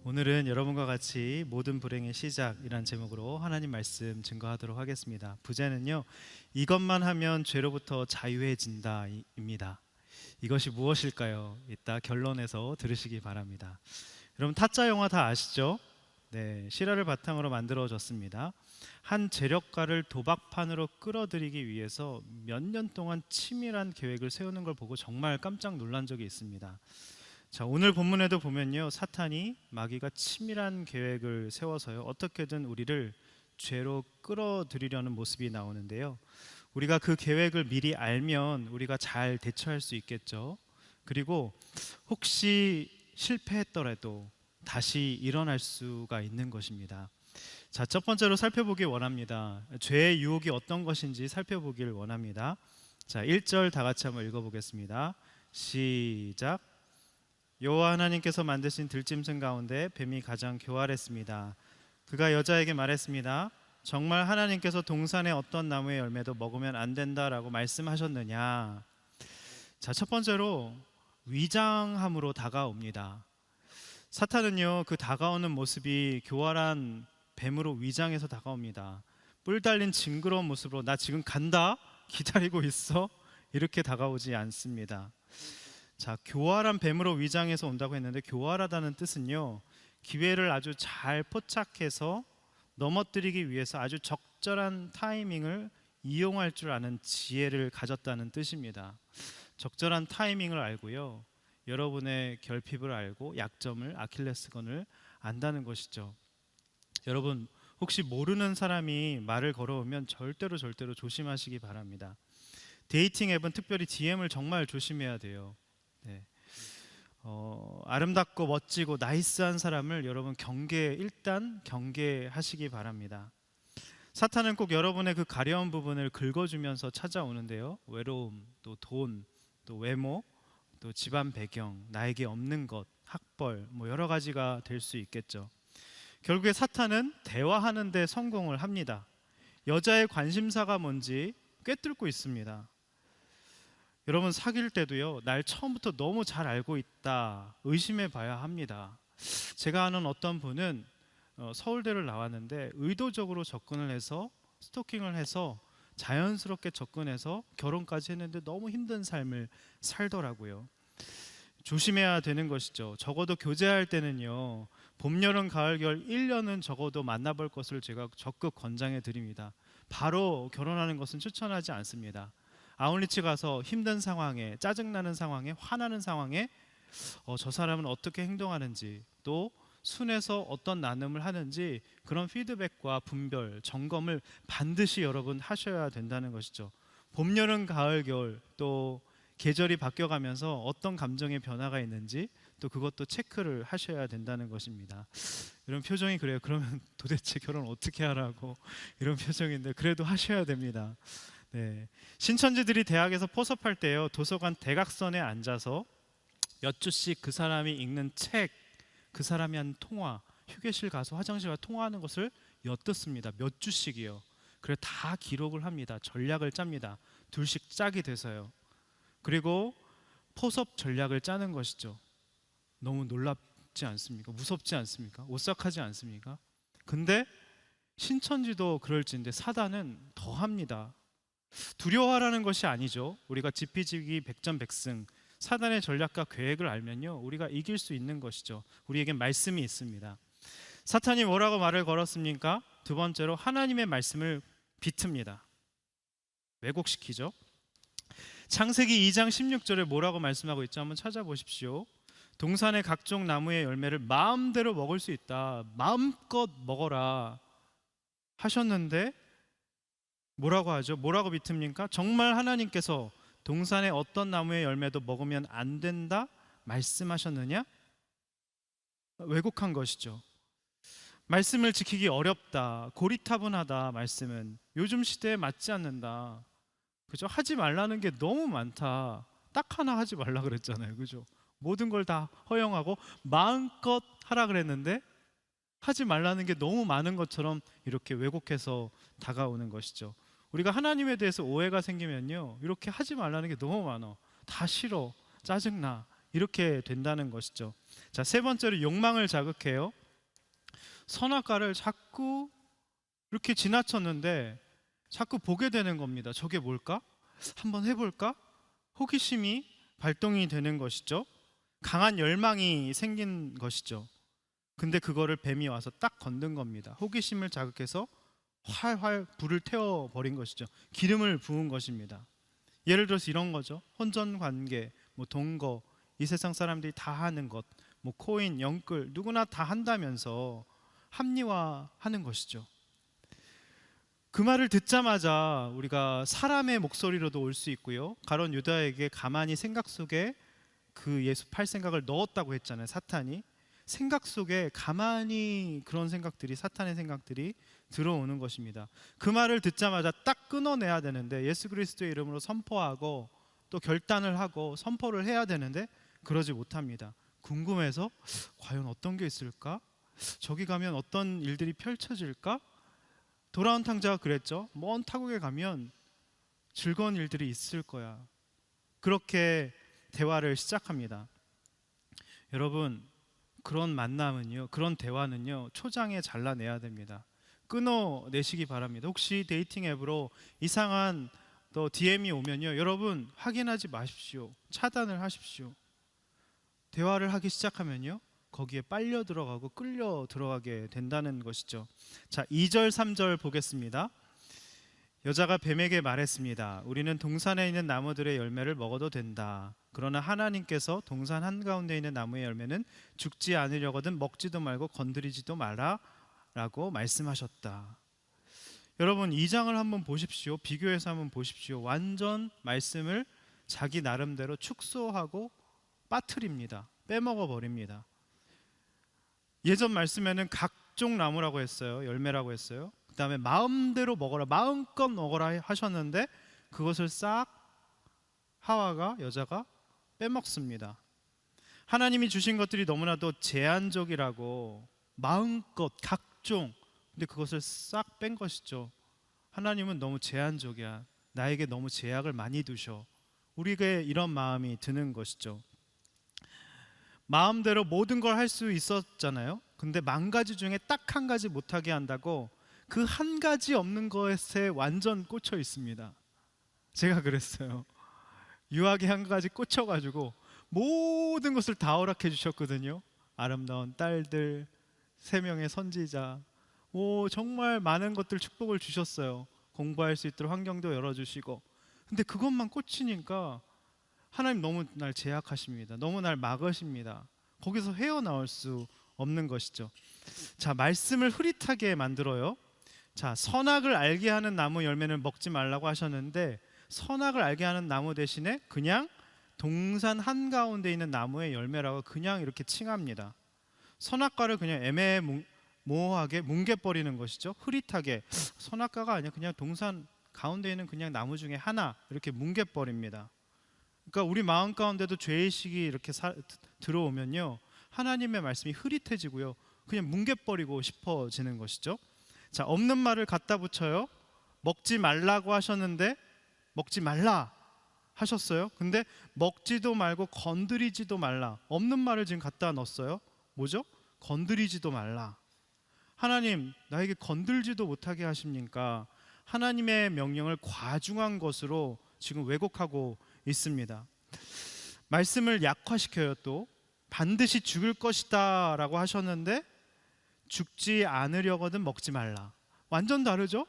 오늘은 여러분과 같이 모든 불행의 시작이란 제목으로 하나님 말씀 증거하도록 하겠습니다. 부제는요, 이것만 하면 죄로부터 자유해진다입니다. 이것이 무엇일까요? 이따 결론에서 들으시기 바랍니다. 여러분 타짜 영화 다 아시죠? 네, 실화를 바탕으로 만들어졌습니다. 한 재력가를 도박판으로 끌어들이기 위해서 몇 년 동안 치밀한 계획을 세우는 걸 보고 정말 깜짝 놀란 적이 있습니다. 자, 오늘 본문에도 보면요, 사탄이 마귀가 치밀한 계획을 세워서요, 어떻게든 우리를 죄로 끌어들이려는 모습이 나오는데요. 우리가 그 계획을 미리 알면 우리가 잘 대처할 수 있겠죠. 그리고 혹시 실패했더라도 다시 일어날 수가 있는 것입니다. 자, 첫 번째로 살펴보기 원합니다. 죄의 유혹이 어떤 것인지 살펴보길 원합니다. 자, 1절 다 같이 한번 읽어보겠습니다. 시작. 여호와 하나님께서 만드신 들짐승 가운데 뱀이 가장 교활했습니다. 그가 여자에게 말했습니다. 정말 하나님께서 동산의 어떤 나무의 열매도 먹으면 안 된다라고 말씀하셨느냐? 자, 첫 번째로 위장함으로 다가옵니다. 사탄은요, 그 다가오는 모습이 교활한 뱀으로 위장해서 다가옵니다. 뿔 달린 징그러운 모습으로 나 지금 간다? 기다리고 있어? 이렇게 다가오지 않습니다. 자, 교활한 뱀으로 위장해서 온다고 했는데, 교활하다는 뜻은요, 기회를 아주 잘 포착해서 넘어뜨리기 위해서 아주 적절한 타이밍을 이용할 줄 아는 지혜를 가졌다는 뜻입니다. 적절한 타이밍을 알고요, 여러분의 결핍을 알고 약점을, 아킬레스건을 안다는 것이죠. 여러분, 혹시 모르는 사람이 말을 걸어오면 절대로 조심하시기 바랍니다. 데이팅 앱은 특별히 DM을 정말 조심해야 돼요. 네. 아름답고 멋지고 나이스한 사람을 여러분 일단 경계하시기 바랍니다. 사탄은 꼭 여러분의 그 가려운 부분을 긁어주면서 찾아오는데요, 외로움, 또 돈, 또 외모, 또 집안 배경, 나에게 없는 것, 학벌, 여러 가지가 될 수 있겠죠. 결국에 사탄은 대화하는 데 성공을 합니다. 여자의 관심사가 뭔지 꿰뚫고 있습니다. 여러분, 사귈 때도요, 날 처음부터 너무 잘 알고 있다 의심해 봐야 합니다. 제가 아는 어떤 분은 서울대를 나왔는데 의도적으로 접근을 해서 스토킹을 해서 자연스럽게 접근해서 결혼까지 했는데 너무 힘든 삶을 살더라고요. 조심해야 되는 것이죠. 적어도 교제할 때는요, 봄, 여름, 가을, 겨울 1년은 적어도 만나볼 것을 제가 적극 권장해 드립니다. 바로 결혼하는 것은 추천하지 않습니다. 아울리치 가서 힘든 상황에, 짜증나는 상황에, 화나는 상황에 저 사람은 어떻게 행동하는지, 또 순에서 어떤 나눔을 하는지 그런 피드백과 분별, 점검을 반드시 여러분 하셔야 된다는 것이죠. 봄, 여름, 가을, 겨울 또 계절이 바뀌어가면서 어떤 감정의 변화가 있는지 또 그것도 체크를 하셔야 된다는 것입니다. 이런 표정이 그래요. 그러면 도대체 결혼 어떻게 하라고 이런 표정인데, 그래도 하셔야 됩니다. 네. 신천지들이 대학에서 포섭할 때요, 도서관 대각선에 앉아서 몇 주씩 그 사람이 읽는 책, 그 사람이 한 통화, 휴게실 가서 화장실 가서 통화하는 것을 엿듣습니다. 몇 주씩이요. 그래 다 기록을 합니다. 전략을 짭니다. 둘씩 짝이 돼서요. 그리고 포섭 전략을 짜는 것이죠. 너무 놀랍지 않습니까? 무섭지 않습니까? 오싹하지 않습니까? 근데 신천지도 그럴지인데 사단은 더 합니다. 두려워하라는 것이 아니죠. 우리가 지피지기 백전백승, 사단의 전략과 계획을 알면요, 우리가 이길 수 있는 것이죠. 우리에게 말씀이 있습니다. 사탄이 뭐라고 말을 걸었습니까? 두 번째로 하나님의 말씀을 비틉니다. 왜곡시키죠. 창세기 2장 16절에 뭐라고 말씀하고 있죠? 한번 찾아보십시오. 동산의 각종 나무의 열매를 마음대로 먹을 수 있다, 마음껏 먹어라 하셨는데 뭐라고 하죠? 뭐라고 비틉니까? 정말 하나님께서 동산의 어떤 나무의 열매도 먹으면 안 된다 말씀하셨느냐? 왜곡한 것이죠. 말씀을 지키기 어렵다, 고리타분하다, 말씀은 요즘 시대에 맞지 않는다, 그죠? 하지 말라는 게 너무 많다, 딱 하나 하지 말라 그랬잖아요, 그죠? 모든 걸 다 허용하고 마음껏 하라 그랬는데 하지 말라는 게 너무 많은 것처럼 이렇게 왜곡해서 다가오는 것이죠. 우리가 하나님에 대해서 오해가 생기면요, 이렇게 하지 말라는 게 너무 많아, 다 싫어, 짜증나, 이렇게 된다는 것이죠. 자, 세 번째로 욕망을 자극해요. 선악과를 자꾸 이렇게 지나쳤는데 자꾸 보게 되는 겁니다. 저게 뭘까? 한번 해볼까? 호기심이 발동이 되는 것이죠. 강한 열망이 생긴 것이죠. 근데 그거를 뱀이 와서 딱 건든 겁니다. 호기심을 자극해서 활활 불을 태워버린 것이죠. 기름을 부은 것입니다. 예를 들어서 이런 거죠. 혼전관계, 뭐 동거, 이 세상 사람들이 다 하는 것, 뭐 코인, 영끌, 누구나 다 한다면서 합리화하는 것이죠. 그 말을 듣자마자 우리가 사람의 목소리로도 올 수 있고요. 가룟 유다에게 가만히 생각 속에 그 예수 팔 생각을 넣었다고 했잖아요. 사탄이 생각 속에 가만히 그런 생각들이, 사탄의 생각들이 들어오는 것입니다. 그 말을 듣자마자 딱 끊어내야 되는데, 예수 그리스도의 이름으로 선포하고 또 결단을 하고 선포를 해야 되는데 그러지 못합니다. 궁금해서 과연 어떤 게 있을까? 저기 가면 어떤 일들이 펼쳐질까? 돌아온 탕자가 그랬죠. 먼 타국에 가면 즐거운 일들이 있을 거야. 그렇게 대화를 시작합니다. 여러분, 그런 만남은요, 그런 대화는요, 초장에 잘라내야 됩니다. 끊어내시기 바랍니다. 혹시 데이팅 앱으로 이상한 또 DM이 오면요, 여러분 확인하지 마십시오. 차단을 하십시오. 대화를 하기 시작하면요, 거기에 빨려 들어가고 끌려 들어가게 된다는 것이죠. 자, 2절 3절 보겠습니다. 여자가 뱀에게 말했습니다. 우리는 동산에 있는 나무들의 열매를 먹어도 된다. 그러나 하나님께서 동산 한가운데 있는 나무의 열매는 죽지 않으려거든 먹지도 말고 건드리지도 마라 라고 말씀하셨다. 여러분, 2장을 한번 보십시오. 비교해서 한번 보십시오. 완전 말씀을 자기 나름대로 축소하고 빠뜨립니다. 빼먹어 버립니다. 예전 말씀에는 각종 나무라고 했어요. 열매라고 했어요. 그 다음에 마음대로 먹어라, 마음껏 먹어라 하셨는데 그것을 싹 하와가, 여자가 빼먹습니다. 하나님이 주신 것들이 너무나도 제한적이라고 마음껏 각종, 근데 그것을 싹 뺀 것이죠. 하나님은 너무 제한적이야. 나에게 너무 제약을 많이 두셔. 우리에게 이런 마음이 드는 것이죠. 마음대로 모든 걸 할 수 있었잖아요. 근데 10,000가지 중에 딱 한 가지 못하게 한다고 그 한 가지 없는 것에 완전 꽂혀 있습니다. 제가 그랬어요. 유학에 한 가지 꽂혀가지고 모든 것을 다 허락해 주셨거든요. 아름다운 딸들, 3명의 선지자, 정말 많은 것들 축복을 주셨어요. 공부할 수 있도록 환경도 열어주시고. 근데 그것만 꽂히니까 하나님 너무 날 제약하십니다. 너무 날 막으십니다. 거기서 헤어나올 수 없는 것이죠. 자, 말씀을 흐릿하게 만들어요. 자, 선악을 알게 하는 나무 열매는 먹지 말라고 하셨는데 선악을 알게 하는 나무 대신에 그냥 동산 한가운데 있는 나무의 열매라고 그냥 이렇게 칭합니다. 선악과를 그냥 애매모호하게 뭉개버리는 것이죠. 흐릿하게 선악과가 아니라 그냥 동산 가운데 있는 그냥 나무 중에 하나, 이렇게 뭉개버립니다. 그러니까 우리 마음 가운데도 죄의식이 이렇게 들어오면요, 하나님의 말씀이 흐릿해지고요, 그냥 뭉개버리고 싶어지는 것이죠. 자, 없는 말을 갖다 붙여요. 먹지 말라고 하셨는데 먹지 말라 하셨어요. 근데 먹지도 말고 건드리지도 말라, 없는 말을 지금 갖다 넣었어요. 뭐죠? 건드리지도 말라. 하나님, 나에게 건들지도 못하게 하십니까? 하나님의 명령을 과중한 것으로 지금 왜곡하고 있습니다. 말씀을 약화시켜요. 또 반드시 죽을 것이다 라고 하셨는데 죽지 않으려거든 먹지 말라. 완전 다르죠?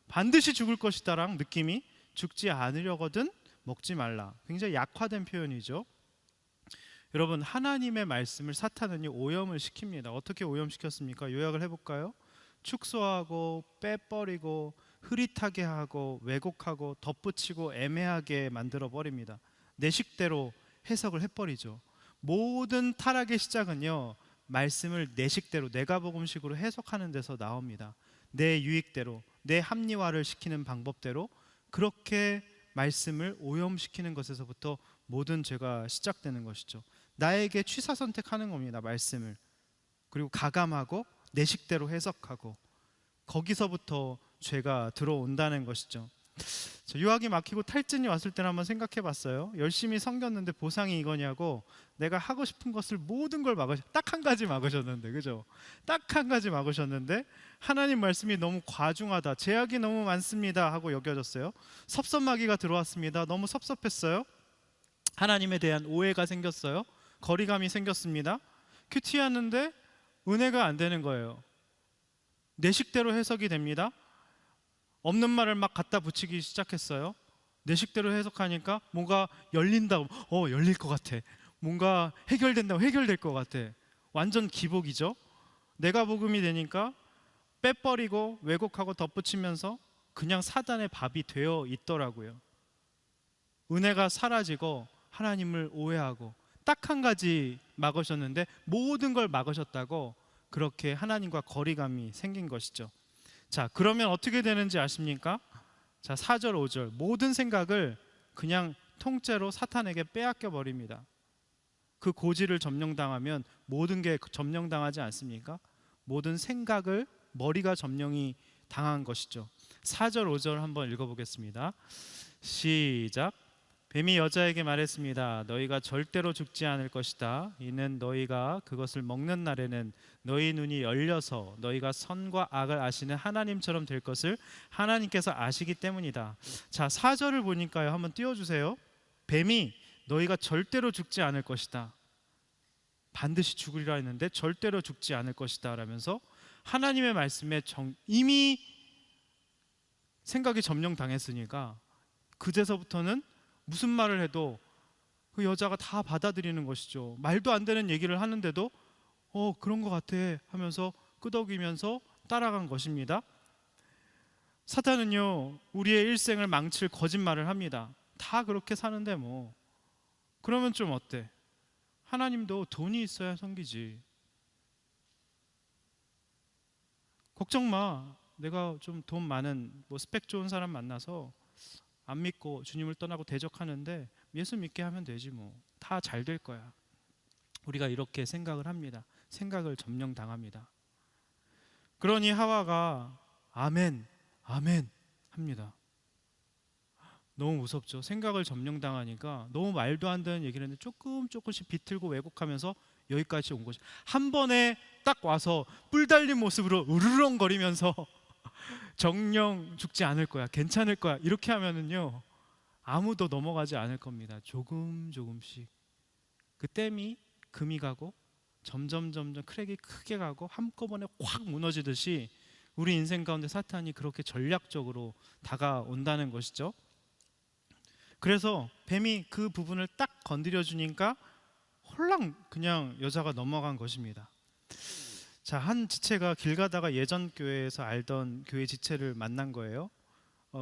반드시 죽을 것이다랑 느낌이, 죽지 않으려거든 먹지 말라. 굉장히 약화된 표현이죠. 여러분, 하나님의 말씀을 사탄은요, 오염을 시킵니다. 어떻게 오염시켰습니까? 요약을 해볼까요? 축소하고 빼버리고 흐릿하게 하고 왜곡하고 덧붙이고 애매하게 만들어 버립니다. 내 식대로 해석을 해버리죠. 모든 타락의 시작은요, 말씀을 내 식대로, 내가 복음식으로 해석하는 데서 나옵니다. 내 유익대로, 내 합리화를 시키는 방법대로 그렇게 말씀을 오염시키는 것에서부터 모든 죄가 시작되는 것이죠. 나에게 취사 선택하는 겁니다. 말씀을. 그리고 가감하고 내 식대로 해석하고, 거기서부터 죄가 들어온다는 것이죠. 유학이 막히고 탈진이 왔을 때는 한번 생각해 봤어요. 열심히 섬겼는데 보상이 이거냐고 내가 하고 싶은 것을 모든 걸 딱 한 가지 막으셨는데, 그죠? 딱 한 가지 막으셨는데 하나님 말씀이 너무 과중하다, 제약이 너무 많습니다 하고 여겨졌어요. 섭섭마귀가 들어왔습니다. 너무 섭섭했어요. 하나님에 대한 오해가 생겼어요. 거리감이 생겼습니다. 큐티하는데 은혜가 안 되는 거예요. 내 식대로 해석이 됩니다. 없는 말을 막 갖다 붙이기 시작했어요. 내 식대로 해석하니까 뭔가 열린다고, 열릴 것 같아. 뭔가 해결된다고, 해결될 것 같아. 완전 기복이죠. 내가 복음이 되니까 빼버리고 왜곡하고 덧붙이면서 그냥 사단의 밥이 되어 있더라고요. 은혜가 사라지고 하나님을 오해하고 딱 한 가지 막으셨는데 모든 걸 막으셨다고 그렇게 하나님과 거리감이 생긴 것이죠. 자, 그러면 어떻게 되는지 아십니까? 자, 4절 5절 모든 생각을 그냥 통째로 사탄에게 빼앗겨 버립니다. 그 고지를 점령당하면 모든 게 점령당하지 않습니까? 모든 생각을 머리가 점령이 당한 것이죠. 4절 5절 한번 읽어보겠습니다. 시작. 뱀이 여자에게 말했습니다. 너희가 절대로 죽지 않을 것이다. 이는 너희가 그것을 먹는 날에는 너희 눈이 열려서 너희가 선과 악을 아시는 하나님처럼 될 것을 하나님께서 아시기 때문이다. 자, 4절을 보니까요, 한번 띄워주세요. 뱀이 너희가 절대로 죽지 않을 것이다, 반드시 죽으리라 했는데 절대로 죽지 않을 것이다 라면서 하나님의 말씀에 이미 생각이 점령당했으니까 그제서부터는 무슨 말을 해도 그 여자가 다 받아들이는 것이죠. 말도 안 되는 얘기를 하는데도 그런 것 같아 하면서 끄덕이면서 따라간 것입니다. 사탄은요, 우리의 일생을 망칠 거짓말을 합니다. 다 그렇게 사는데 뭐, 그러면 좀 어때? 하나님도 돈이 있어야 섬기지. 걱정 마, 내가 좀 돈 많은 스펙 좋은 사람 만나서 안 믿고 주님을 떠나고 대적하는데 예수 믿게 하면 되지, 뭐 다 잘 될 거야. 우리가 이렇게 생각을 합니다. 생각을 점령당합니다. 그러니 하와가 아멘 아멘 합니다. 너무 무섭죠. 생각을 점령당하니까 너무 말도 안 되는 얘기를 했는데 조금씩 비틀고 왜곡하면서 여기까지 온 것이, 한 번에 딱 와서 뿔 달린 모습으로 으르렁거리면서 정령 죽지 않을 거야, 괜찮을 거야, 이렇게 하면은요 아무도 넘어가지 않을 겁니다. 조금씩 그 댐이 금이 가고 점점 크랙이 크게 가고 한꺼번에 확 무너지듯이 우리 인생 가운데 사탄이 그렇게 전략적으로 다가온다는 것이죠. 그래서 뱀이 그 부분을 딱 건드려 주니까 홀랑 그냥 여자가 넘어간 것입니다. 자, 한 지체가 길 가다가 예전 교회에서 알던 교회 지체를 만난 거예요.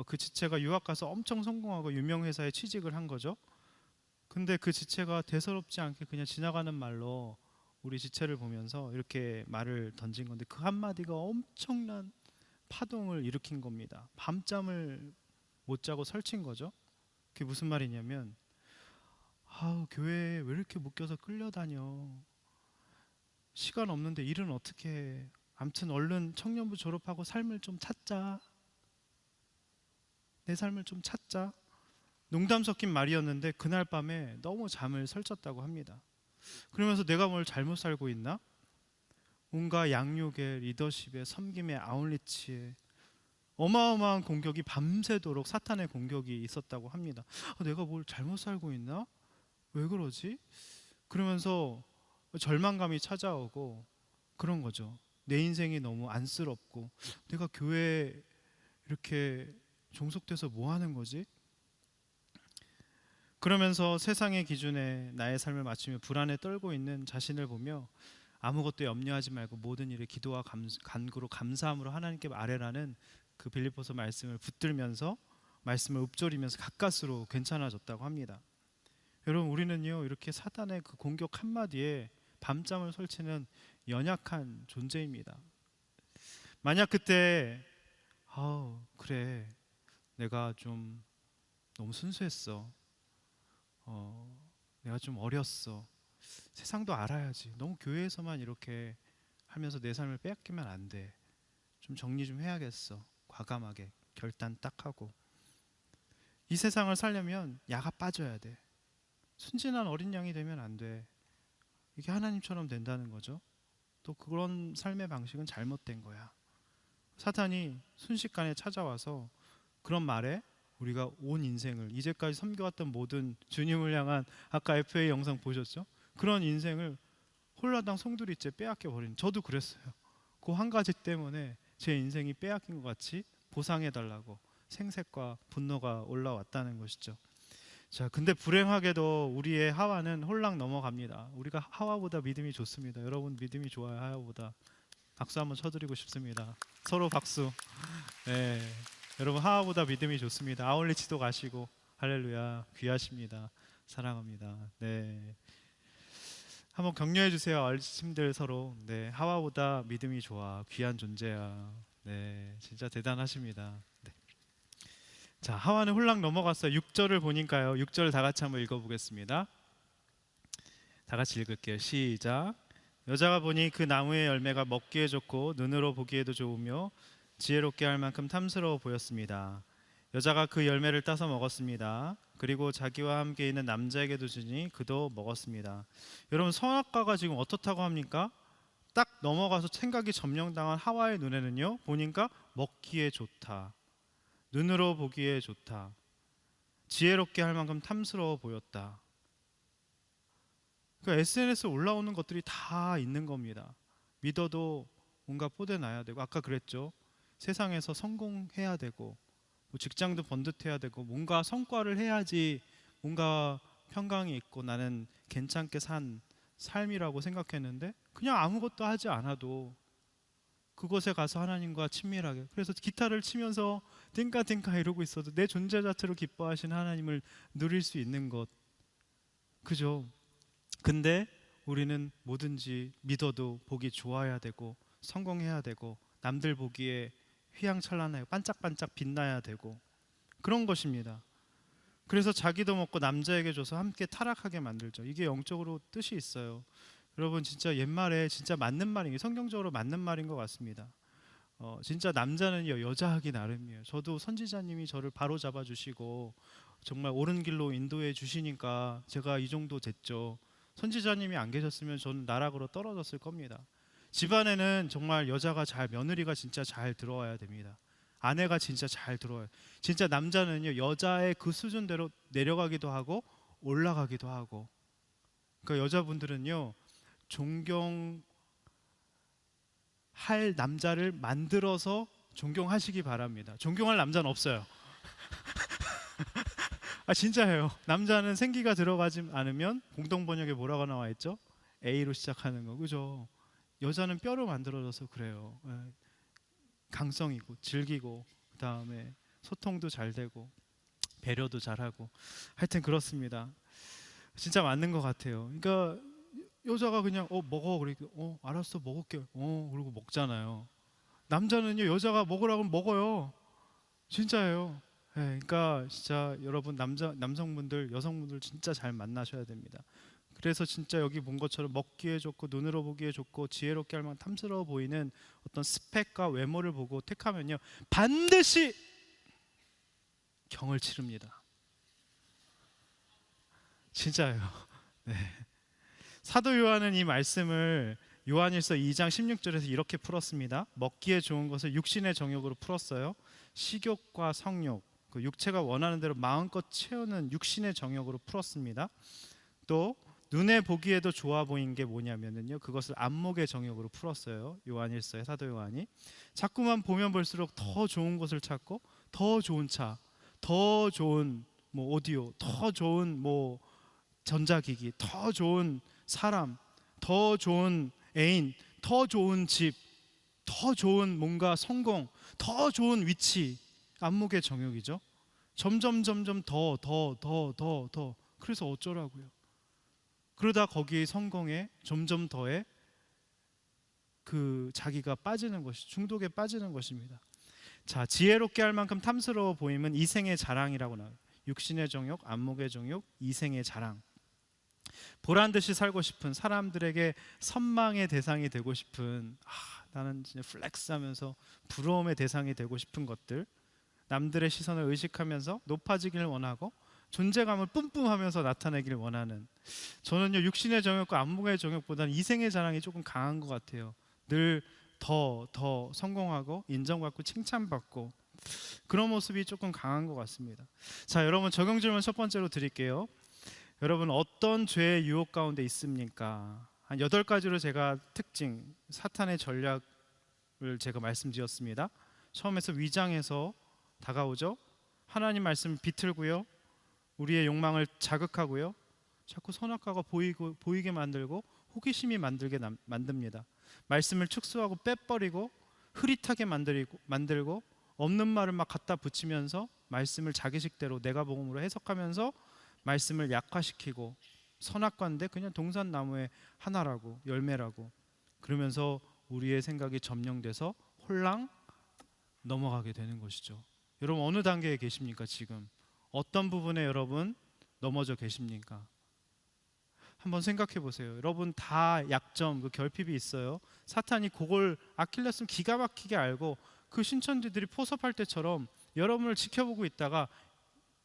그 지체가 유학 가서 엄청 성공하고 유명 회사에 취직을 한 거죠. 근데 그 지체가 대수롭지 않게 그냥 지나가는 말로 우리 지체를 보면서 이렇게 말을 던진 건데, 그 한마디가 엄청난 파동을 일으킨 겁니다. 밤잠을 못 자고 설친 거죠. 그게 무슨 말이냐면, 교회에 왜 이렇게 묶여서 끌려다녀, 시간 없는데 일은 어떻게 해, 아무튼 얼른 청년부 졸업하고 삶을 좀 찾자, 내 삶을 좀 찾자. 농담 섞인 말이었는데 그날 밤에 너무 잠을 설쳤다고 합니다. 그러면서 내가 뭘 잘못 살고 있나? 뭔가 양육에, 리더십에, 섬김에, 아웃리치에 어마어마한 공격이 밤새도록 사탄의 공격이 있었다고 합니다. 내가 뭘 잘못 살고 있나? 왜 그러지? 그러면서 절망감이 찾아오고 그런 거죠. 내 인생이 너무 안쓰럽고 내가 교회에 이렇게 종속돼서 뭐 하는 거지? 그러면서 세상의 기준에 나의 삶을 맞추며 불안에 떨고 있는 자신을 보며 아무것도 염려하지 말고 모든 일에 기도와 간구로 감사함으로 하나님께 아뢰라는 그 빌립보서 말씀을 붙들면서 말씀을 읊조리면서 가까스로 괜찮아졌다고 합니다. 여러분, 우리는요 이렇게 사탄의 그 공격 한마디에 밤잠을 설치는 연약한 존재입니다. 만약 그때 그래, 내가 좀 너무 순수했어, 내가 좀 어렸어, 세상도 알아야지, 너무 교회에서만 이렇게 하면서 내 삶을 빼앗기면 안 돼, 좀 정리 좀 해야겠어, 과감하게 결단 딱 하고 이 세상을 살려면 야가 빠져야 돼. 순진한 어린 양이 되면 안 돼. 이게 하나님처럼 된다는 거죠. 또 그런 삶의 방식은 잘못된 거야. 사탄이 순식간에 찾아와서 그런 말에 우리가 온 인생을, 이제까지 섬겨왔던 모든 주님을 향한, 아까 FA 영상 보셨죠? 그런 인생을 홀라당 송두리째 빼앗겨 버린, 저도 그랬어요. 그 한 가지 때문에 제 인생이 빼앗긴 것 같이 보상해달라고 생색과 분노가 올라왔다는 것이죠. 자, 근데 불행하게도 우리의 하와는 홀랑 넘어갑니다. 우리가 하와보다 믿음이 좋습니다. 여러분 믿음이 좋아요, 하와보다? 박수 한번 쳐드리고 싶습니다. 서로 박수. 네, 여러분 하와보다 믿음이 좋습니다. 아울리치도 가시고 할렐루야, 귀하십니다. 사랑합니다. 네, 한번 격려해 주세요. 아울리치님들 서로. 네, 하와보다 믿음이 좋아, 귀한 존재야. 네, 진짜 대단하십니다. 네. 자, 하와는 홀랑 넘어갔어요. 6절을 보니까요. 6절 다 같이 한번 읽어보겠습니다. 다 같이 읽을게요. 시작. 여자가 보니 그 나무의 열매가 먹기에 좋고 눈으로 보기에도 좋으며 지혜롭게 할 만큼 탐스러워 보였습니다. 여자가 그 열매를 따서 먹었습니다. 그리고 자기와 함께 있는 남자에게도 주니 그도 먹었습니다. 여러분, 선악과가 지금 어떻다고 합니까? 딱 넘어가서 생각이 점령당한 하와의 눈에는요, 보니까 먹기에 좋다, 눈으로 보기에 좋다, 지혜롭게 할 만큼 탐스러워 보였다. 그러니까 SNS에 올라오는 것들이 다 있는 겁니다. 믿어도 뭔가 뽀대놔야 되고, 아까 그랬죠, 세상에서 성공해야 되고, 뭐 직장도 번듯해야 되고, 뭔가 성과를 해야지 뭔가 평강이 있고 나는 괜찮게 산 삶이라고 생각했는데, 그냥 아무것도 하지 않아도 그곳에 가서 하나님과 친밀하게, 그래서 기타를 치면서 띵까띵까 이러고 있어도 내 존재 자체로 기뻐하시는 하나님을 누릴 수 있는 것, 그죠? 근데 우리는 뭐든지 믿어도 보기 좋아야 되고, 성공해야 되고, 남들 보기에 휘황찬란하고 반짝반짝 빛나야 되고, 그런 것입니다. 그래서 자기도 먹고 남자에게 줘서 함께 타락하게 만들죠. 이게 영적으로 뜻이 있어요. 여러분, 진짜 옛말에 진짜 맞는 말인 게, 성경적으로 맞는 말인 것 같습니다. 진짜 남자는요, 여자하기 나름이에요. 저도 선지자님이 저를 바로 잡아주시고 정말 옳은 길로 인도해 주시니까 제가 이 정도 됐죠. 선지자님이 안 계셨으면 저는 나락으로 떨어졌을 겁니다. 집안에는 정말 여자가 잘, 며느리가 진짜 잘 들어와야 됩니다. 아내가 진짜 잘 들어와요. 진짜 남자는요, 여자의 그 수준대로 내려가기도 하고 올라가기도 하고. 그러니까 여자분들은요, 존경할 남자를 만들어서 존경하시기 바랍니다. 존경할 남자는 없어요. 아, 진짜예요. 남자는 생기가 들어가지 않으면, 공동번역에 뭐라고 나와 있죠? A로 시작하는 거, 그죠? 여자는 뼈로 만들어져서 그래요. 강성이고 즐기고, 그 다음에 소통도 잘 되고 배려도 잘하고, 하여튼 그렇습니다. 진짜 맞는 것 같아요. 그러니까 여자가 그냥 먹어, 그러니까 알았어, 먹을게, 그러고 먹잖아요. 남자는요, 여자가 먹으라고 하면 먹어요. 진짜예요. 네, 그러니까 진짜 여러분, 남성분들, 여성분들 진짜 잘 만나셔야 됩니다. 그래서 진짜 여기 본 것처럼 먹기에 좋고 눈으로 보기에 좋고 지혜롭게 할 만한 탐스러워 보이는 어떤 스펙과 외모를 보고 택하면요, 반드시 경을 치릅니다. 진짜예요. 네. 사도 요한은 이 말씀을 요한일서 2장 16절에서 이렇게 풀었습니다. 먹기에 좋은 것을 육신의 정욕으로 풀었어요. 식욕과 성욕, 그 육체가 원하는 대로 마음껏 채우는 육신의 정욕으로 풀었습니다. 또 눈에 보기에도 좋아 보이는 게 뭐냐면요, 그것을 안목의 정욕으로 풀었어요. 요한일서의 사도 요한이 자꾸만 보면 볼수록 더 좋은 것을 찾고, 더 좋은 차, 더 좋은 뭐 오디오, 더 좋은 뭐 전자기기, 더 좋은 사람, 더 좋은 애인, 더 좋은 집, 더 좋은 뭔가 성공, 더 좋은 위치, 안목의 정욕이죠. 점점 더. 그래서 어쩌라고요? 그러다 거기 성공에 점점 더해 그 자기가 빠지는 것이, 중독에 빠지는 것입니다. 자, 지혜롭게 할 만큼 탐스러워 보임은 이생의 자랑이라고 나와요. 육신의 정욕, 안목의 정욕, 이생의 자랑. 보란 듯이 살고 싶은, 사람들에게 선망의 대상이 되고 싶은, 나는 진짜 플렉스하면서 부러움의 대상이 되고 싶은 것들, 남들의 시선을 의식하면서 높아지기를 원하고 존재감을 뿜뿜하면서 나타내기를 원하는, 저는요 육신의 정욕과 안목의 정욕보다는 이생의 자랑이 조금 강한 것 같아요. 늘 더 성공하고 인정받고 칭찬받고 그런 모습이 조금 강한 것 같습니다. 자, 여러분 적용 질문 첫 번째로 드릴게요. 여러분 어떤 죄의 유혹 가운데 있습니까? 한 8가지로 제가 특징, 사탄의 전략을 제가 말씀드렸습니다. 처음에서 위장해서 다가오죠. 하나님 말씀을 비틀고요. 우리의 욕망을 자극하고요. 자꾸 선악과가 보이게 만들고 호기심이 만듭니다. 말씀을 축소하고 빼버리고 흐릿하게 만들고 없는 말을 막 갖다 붙이면서 말씀을 자기식대로 내가 복음으로 해석하면서 말씀을 약화시키고 선악과인데 그냥 동산나무의 하나라고 열매라고 그러면서 우리의 생각이 점령돼서 홀랑 넘어가게 되는 것이죠. 여러분 어느 단계에 계십니까? 지금 어떤 부분에 여러분 넘어져 계십니까? 한번 생각해 보세요. 여러분 다 약점, 그 결핍이 있어요. 사탄이 그걸 아킬레스는 기가 막히게 알고 그 신천지들이 포섭할 때처럼 여러분을 지켜보고 있다가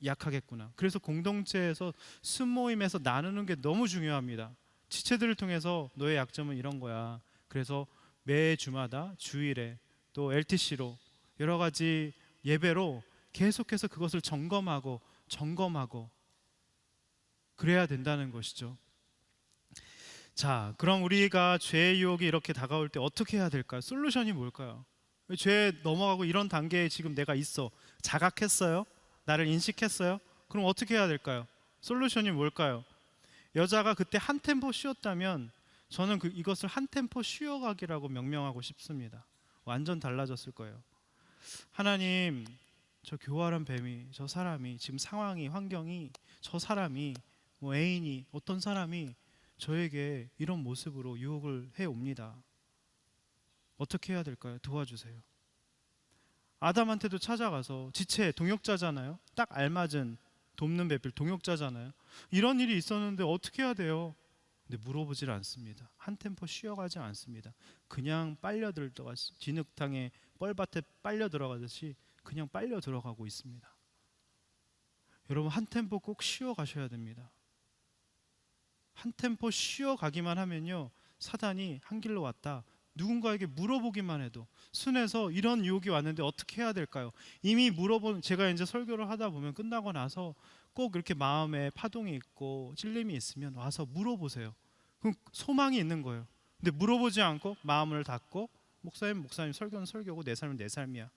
약하겠구나. 그래서 공동체에서 순모임에서 나누는 게 너무 중요합니다. 지체들을 통해서 너의 약점은 이런 거야. 그래서 매 주마다 주일에 또 LTC로 여러 가지 예배로 계속해서 그것을 점검하고 그래야 된다는 것이죠. 자, 그럼 우리가 죄의 유혹이 이렇게 다가올 때 어떻게 해야 될까요? 솔루션이 뭘까요? 죄에 넘어가고 이런 단계에 지금 내가 있어. 자각했어요? 나를 인식했어요? 그럼 어떻게 해야 될까요? 솔루션이 뭘까요? 여자가 그때 한 템포 쉬었다면 저는 이것을 한 템포 쉬어가기라고 명명하고 싶습니다. 완전 달라졌을 거예요. 하나님, 저 교활한 뱀이, 저 사람이, 지금 상황이, 환경이, 저 사람이, 뭐 애인이, 어떤 사람이 저에게 이런 모습으로 유혹을 해옵니다. 어떻게 해야 될까요? 도와주세요. 아담한테도 찾아가서, 지체 동역자잖아요. 딱 알맞은 돕는 배필 동역자잖아요. 이런 일이 있었는데 어떻게 해야 돼요? 근데 물어보질 않습니다. 한 템포 쉬어가지 않습니다. 그냥 빨려들다가 진흙탕에 뻘밭에 빨려 들어가듯이 그냥 빨려 들어가고 있습니다. 여러분 한 템포 꼭 쉬어 가셔야 됩니다. 한 템포 쉬어가기만 하면요, 사단이 한 길로 왔다, 누군가에게 물어보기만 해도, 순에서 이런 유혹이 왔는데 어떻게 해야 될까요? 이미 제가 이제 설교를 하다 보면 끝나고 나서 꼭 이렇게 마음에 파동이 있고 찔림이 있으면 와서 물어보세요. 그럼 소망이 있는 거예요. 근데 물어보지 않고 마음을 닫고 목사님 설교는 설교고 내 삶은 내 삶이야.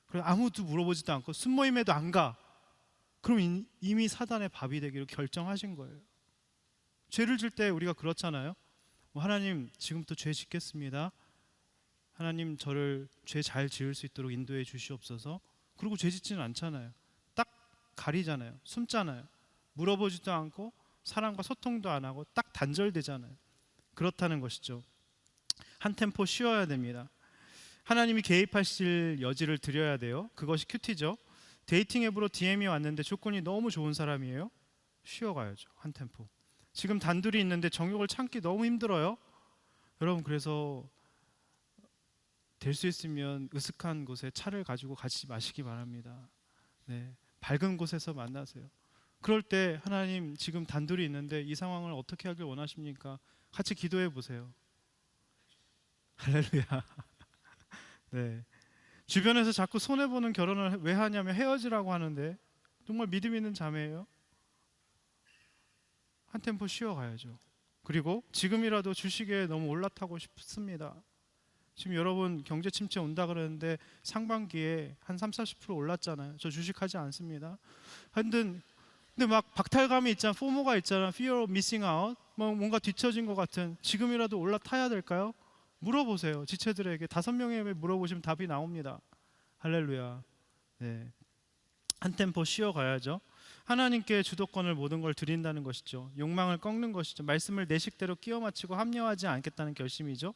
그리고 아무도 물어보지도 않고 순모임에도 안 가. 그럼 이미 사단의 밥이 되기로 결정하신 거예요. 죄를 질 때 우리가 그렇잖아요. 하나님 지금부터 죄 짓겠습니다. 하나님 저를 죄 잘 지을 수 있도록 인도해 주시옵소서. 그리고 죄 짓지는 않잖아요. 딱 가리잖아요. 숨잖아요. 물어보지도 않고 사람과 소통도 안 하고 딱 단절되잖아요. 그렇다는 것이죠. 한 템포 쉬어야 됩니다. 하나님이 개입하실 여지를 드려야 돼요. 그것이 큐티죠. 데이팅 앱으로 DM이 왔는데 조건이 너무 좋은 사람이에요. 쉬어가야죠. 한 템포. 지금 단둘이 있는데 정욕을 참기 너무 힘들어요. 여러분 그래서 될 수 있으면 으슥한 곳에 차를 가지고 같이 마시기 바랍니다. 네, 밝은 곳에서 만나세요. 그럴 때 하나님 지금 단둘이 있는데 이 상황을 어떻게 하길 원하십니까? 같이 기도해 보세요. 할렐루야. 네, 주변에서 자꾸 손해보는 결혼을 왜 하냐면 헤어지라고 하는데 정말 믿음 있는 자매예요. 한 템포 쉬어가야죠. 그리고 지금이라도 주식에 너무 올라타고 싶습니다. 지금 여러분 경제 침체 온다 그러는데 상반기에 한 30-40% 올랐잖아요. 저 주식하지 않습니다. 근데 막 박탈감이 있잖아, 포모가 있잖아, fear of missing out, 뭔가 뒤처진 것 같은. 지금이라도 올라타야 될까요? 물어보세요. 지체들에게 5명에게 물어보시면 답이 나옵니다. 할렐루야. 네, 한 템포 쉬어가야죠. 하나님께 주도권을 모든 걸 드린다는 것이죠. 욕망을 꺾는 것이죠. 말씀을 내 식대로 끼워 맞추고 합리화하지 않겠다는 결심이죠.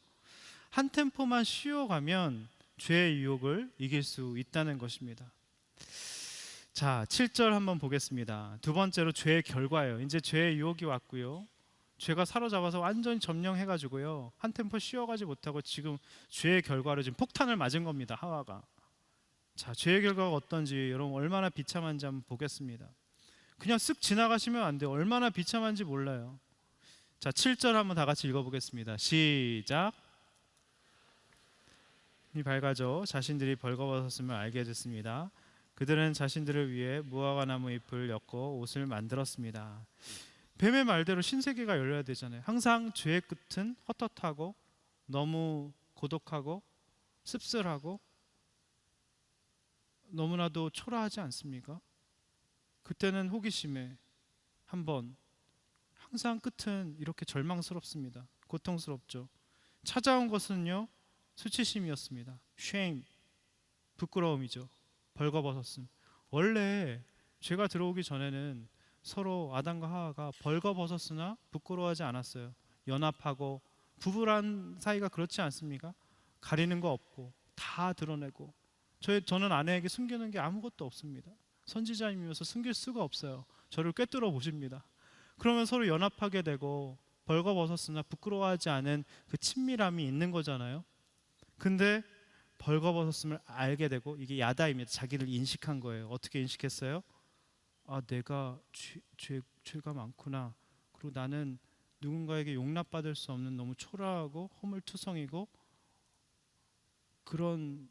한 템포만 쉬어가면 죄의 유혹을 이길 수 있다는 것입니다. 자, 7절 한번 보겠습니다. 두 번째로 죄의 결과예요. 이제 죄의 유혹이 왔고요. 죄가 사로잡아서 완전히 점령해가지고요. 한 템포 쉬어가지 못하고 지금 죄의 결과로 지금 폭탄을 맞은 겁니다. 하와가. 자, 죄의 결과가 어떤지 여러분 얼마나 비참한지 한번 보겠습니다. 그냥 쓱 지나가시면 안 돼요. 얼마나 비참한지 몰라요. 자, 7절 한번 다 같이 읽어보겠습니다. 시작. 이 밝아져 자신들이 벌거벗었음을 알게 됐습니다. 그들은 자신들을 위해 무화과 나무 잎을 엮어 옷을 만들었습니다. 뱀의 말대로 신세계가 열려야 되잖아요. 항상 죄의 끝은 헛헛하고 너무 고독하고 씁쓸하고 너무나도 초라하지 않습니까? 그때는 호기심에 한번 항상 끝은 이렇게 절망스럽습니다. 고통스럽죠. 찾아온 것은요 수치심이었습니다. shame, 부끄러움이죠. 벌거벗었음. 원래 죄가 들어오기 전에는 서로 아담과 하와가 벌거벗었으나 부끄러워하지 않았어요. 연합하고 부부란 사이가 그렇지 않습니까? 가리는 거 없고 다 드러내고 저는 아내에게 숨기는 게 아무것도 없습니다. 선지자님이어서 숨길 수가 없어요. 저를 꿰뚫어 보십니다. 그러면 서로 연합하게 되고 벌거벗었으나 부끄러워하지 않은 그 친밀함이 있는 거잖아요. 근데 벌거벗었음을 알게 되고 이게 야다입니다. 자기를 인식한 거예요. 어떻게 인식했어요? 아, 내가 죄가 많구나. 그리고 나는 누군가에게 용납받을 수 없는 너무 초라하고 허물투성이고 그런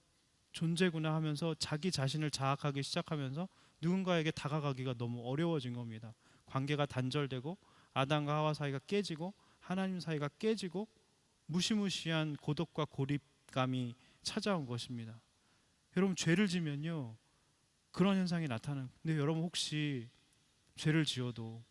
존재구나 하면서 자기 자신을 자학하기 시작하면서 누군가에게 다가가기가 너무 어려워진 겁니다. 관계가 단절되고 아담과 하와 사이가 깨지고 하나님 사이가 깨지고 무시무시한 고독과 고립감이 찾아온 것입니다. 여러분 죄를 지면요 그런 현상이 나타나는. 근데 여러분 혹시 죄를 지어도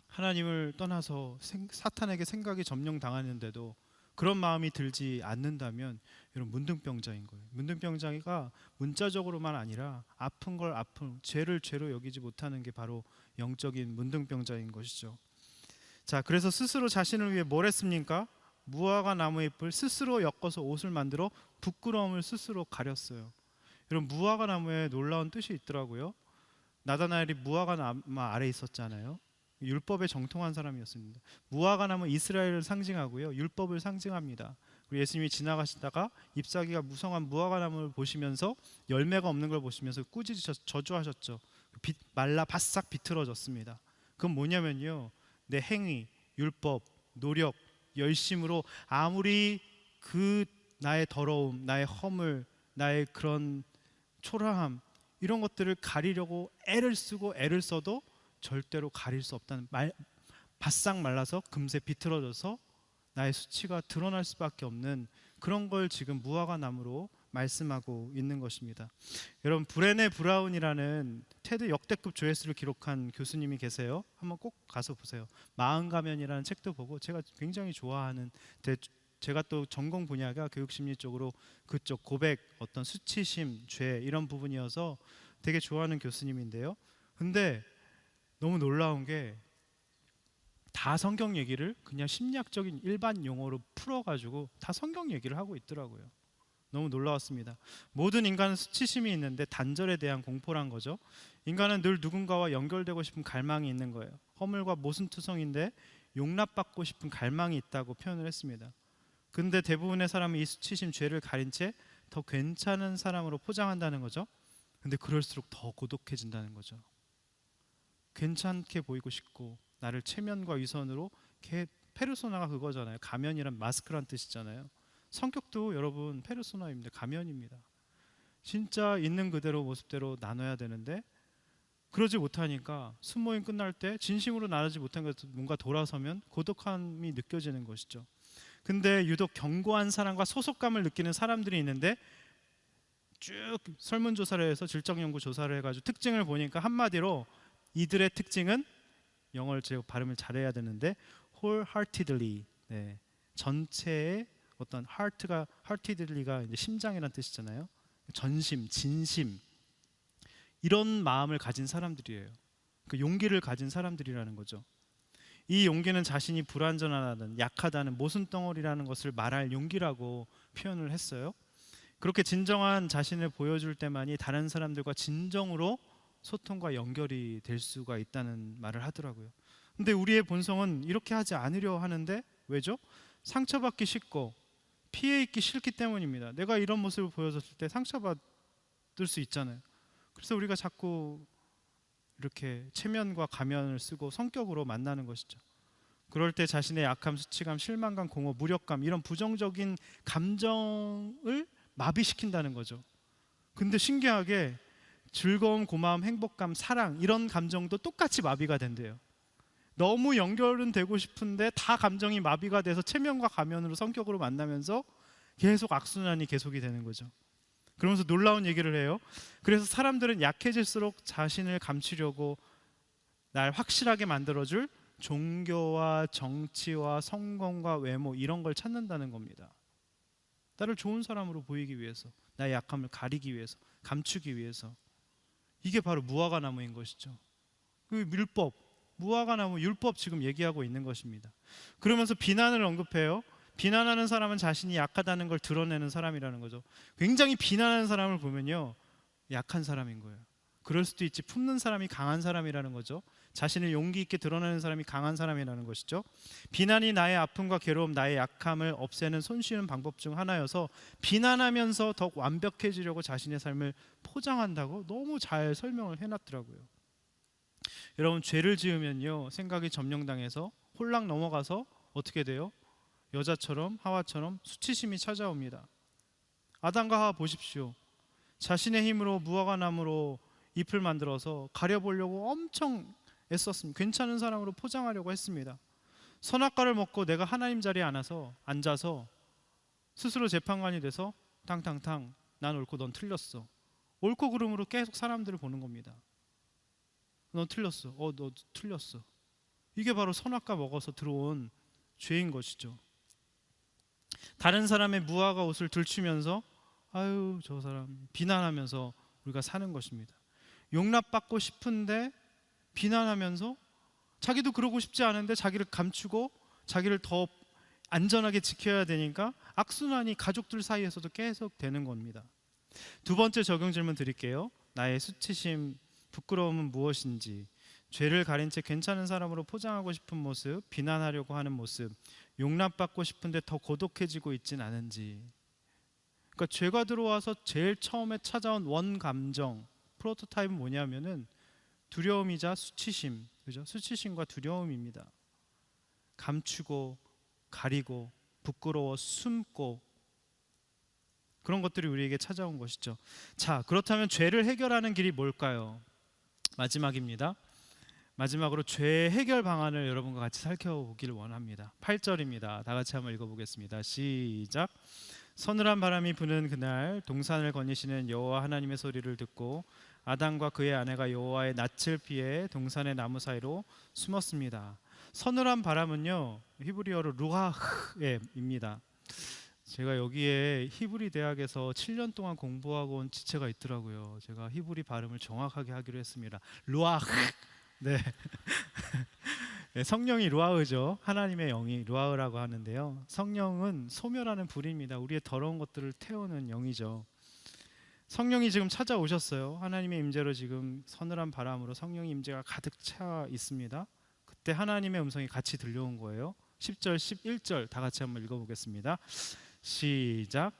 하나님을 떠나서 사탄에게 생각이 점령당하는데도 그런 마음이 들지 않는다면 여러분 문둥병자인 거예요. 문둥병자가 문자적으로만 아니라 아픈 걸 아픈, 죄를 죄로 여기지 못하는 게 바로 영적인 문둥병자인 것이죠. 자, 그래서 스스로 자신을 위해 뭘 했습니까? 무화과 나무 잎을 스스로 엮어서 옷을 만들어 부끄러움을 스스로 가렸어요. 여러분 무화과 나무에 놀라운 뜻이 있더라고요. 나다나엘이 무화과 나무 아래 있었잖아요. 율법에 정통한 사람이었습니다. 무화과 나무 이스라엘을 상징하고요, 율법을 상징합니다. 그리고 예수님이 지나가시다가 잎사귀가 무성한 무화과 나무를 보시면서 열매가 없는 걸 보시면서 꾸짖으셔 저주하셨죠. 말라 바싹 비틀어졌습니다. 그건 뭐냐면요, 내 행위, 율법, 노력, 열심으로 아무리 그 나의 더러움, 나의 허물, 나의 그런 초라함 이런 것들을 가리려고 애를 쓰고 애를 써도 절대로 가릴 수 없다는 말, 바싹 말라서 금세 비틀어져서 나의 수치가 드러날 수밖에 없는 그런 걸 지금 무화과 나무로 말씀하고 있는 것입니다. 여러분 브레네 브라운이라는 테드 역대급 조회수를 기록한 교수님이 계세요. 한번 꼭 가서 보세요. 마음가면이라는 책도 보고 제가 굉장히 좋아하는, 제가 또 전공 분야가 교육심리 쪽으로 그쪽 고백, 어떤 수치심, 죄 이런 부분이어서 되게 좋아하는 교수님인데요. 근데 너무 놀라운 게 다 성경 얘기를 그냥 심리학적인 일반 용어로 풀어가지고 다 성경 얘기를 하고 있더라고요. 너무 놀라웠습니다. 모든 인간은 수치심이 있는데 단절에 대한 공포란 거죠. 인간은 늘 누군가와 연결되고 싶은 갈망이 있는 거예요. 허물과 모순투성인데 용납받고 싶은 갈망이 있다고 표현을 했습니다. 근데 대부분의 사람은 이 수치심, 죄를 가린 채 더 괜찮은 사람으로 포장한다는 거죠. 근데 그럴수록 더 고독해진다는 거죠. 괜찮게 보이고 싶고 나를 체면과 위선으로 페르소나가 그거잖아요. 가면이란 마스크란 뜻이잖아요. 성격도 여러분 페르소나입니다. 가면입니다. 진짜 있는 그대로 모습대로 나눠야 되는데 그러지 못하니까 순모임 끝날 때 진심으로 나누지 못한 것 뭔가 돌아서면 고독함이 느껴지는 것이죠. 근데 유독 견고한 사랑과 소속감을 느끼는 사람들이 있는데 쭉 설문조사를 해서 질적연구 조사를 해가지고 특징을 보니까 한마디로 이들의 특징은, 영어를 제가 발음을 잘해야 되는데 wholeheartedly, 네, 전체의 어떤 heartedly가 이제 심장이라는 뜻이잖아요. 전심, 진심 이런 마음을 가진 사람들이에요. 그 용기를 가진 사람들이라는 거죠. 이 용기는 자신이 불완전하다는, 약하다는, 모순덩어리라는 것을 말할 용기라고 표현을 했어요. 그렇게 진정한 자신을 보여줄 때만이 다른 사람들과 진정으로 소통과 연결이 될 수가 있다는 말을 하더라고요. 근데 우리의 본성은 이렇게 하지 않으려 하는데 왜죠? 상처받기 쉽고 피해 있기 싫기 때문입니다. 내가 이런 모습을 보여줬을 때 상처받을 뜰 수 있잖아요. 그래서 우리가 자꾸 이렇게 체면과 가면을 쓰고 성격으로 만나는 것이죠. 그럴 때 자신의 약함, 수치감, 실망감, 공허, 무력감 이런 부정적인 감정을 마비시킨다는 거죠. 근데 신기하게 즐거움, 고마움, 행복감, 사랑 이런 감정도 똑같이 마비가 된대요. 너무 연결은 되고 싶은데 다 감정이 마비가 돼서 체면과 가면으로 성격으로 만나면서 계속 악순환이 계속이 되는 거죠. 그러면서 놀라운 얘기를 해요. 그래서 사람들은 약해질수록 자신을 감추려고 날 확실하게 만들어줄 종교와 정치와 성공과 외모 이런 걸 찾는다는 겁니다. 나를 좋은 사람으로 보이기 위해서, 나의 약함을 가리기 위해서, 감추기 위해서. 이게 바로 무화과 나무인 것이죠. 그 율법, 무화과 나무 율법 지금 얘기하고 있는 것입니다. 그러면서 비난을 언급해요. 비난하는 사람은 자신이 약하다는 걸 드러내는 사람이라는 거죠. 굉장히 비난하는 사람을 보면요, 약한 사람인 거예요. 그럴 수도 있지, 품는 사람이 강한 사람이라는 거죠. 자신을 용기 있게 드러내는 사람이 강한 사람이라는 것이죠. 비난이 나의 아픔과 괴로움, 나의 약함을 없애는 손쉬운 방법 중 하나여서 비난하면서 더욱 완벽해지려고 자신의 삶을 포장한다고 너무 잘 설명을 해놨더라고요. 여러분, 죄를 지으면요, 생각이 점령당해서 홀랑 넘어가서 어떻게 돼요? 여자처럼, 하와처럼 수치심이 찾아옵니다. 아담과 하와 보십시오. 자신의 힘으로 무화과 나무로 잎을 만들어서 가려보려고 엄청 애썼습니다. 괜찮은 사람으로 포장하려고 했습니다. 선악과를 먹고 내가 하나님 자리에 앉아서 스스로 재판관이 돼서 탕탕탕, 난 옳고 넌 틀렸어. 옳고 그름으로 계속 사람들을 보는 겁니다. 넌 틀렸어. 너 틀렸어. 이게 바로 선악과 먹어서 들어온 죄인 것이죠. 다른 사람의 무화과 옷을 들추면서 아유 저 사람 비난하면서 우리가 사는 것입니다. 용납받고 싶은데 비난하면서 자기도 그러고 싶지 않은데 자기를 감추고 자기를 더 안전하게 지켜야 되니까 악순환이 가족들 사이에서도 계속 되는 겁니다. 두 번째 적용 질문 드릴게요. 나의 수치심, 부끄러움은 무엇인지, 죄를 가린 채 괜찮은 사람으로 포장하고 싶은 모습, 비난하려고 하는 모습, 용납받고 싶은데 더 고독해지고 있진 않은지. 그러니까 죄가 들어와서 제일 처음에 찾아온 원 감정, 프로토타입은 뭐냐면은 두려움이자 수치심, 그죠? 수치심과 두려움입니다. 감추고 가리고 부끄러워 숨고 그런 것들이 우리에게 찾아온 것이죠. 자, 그렇다면 죄를 해결하는 길이 뭘까요? 마지막입니다. 마지막으로 죄 해결 방안을 여러분과 같이 살펴보기를 원합니다. 8절입니다. 다 같이 한번 읽어보겠습니다. 시작. 서늘한 바람이 부는 그날 동산을 거니시는 여호와 하나님의 소리를 듣고 아담과 그의 아내가 여호와의 낯을 피해 동산의 나무 사이로 숨었습니다. 서늘한 바람은요, 히브리어로 루하흐입니다. 제가 여기에 히브리 대학에서 7년 동안 공부하고 온 지체가 있더라고요. 제가 히브리 발음을 정확하게 하기로 했습니다. 루아흐. 네. 네, 성령이 루아흐죠. 하나님의 영이 루아흐라고 하는데요. 성령은 소멸하는 불입니다. 우리의 더러운 것들을 태우는 영이죠. 성령이 지금 찾아오셨어요. 하나님의 임재로 지금 서늘한 바람으로 성령의 임재가 가득 차 있습니다. 그때 하나님의 음성이 같이 들려온 거예요. 10절, 11절 다 같이 한번 읽어보겠습니다. 시작.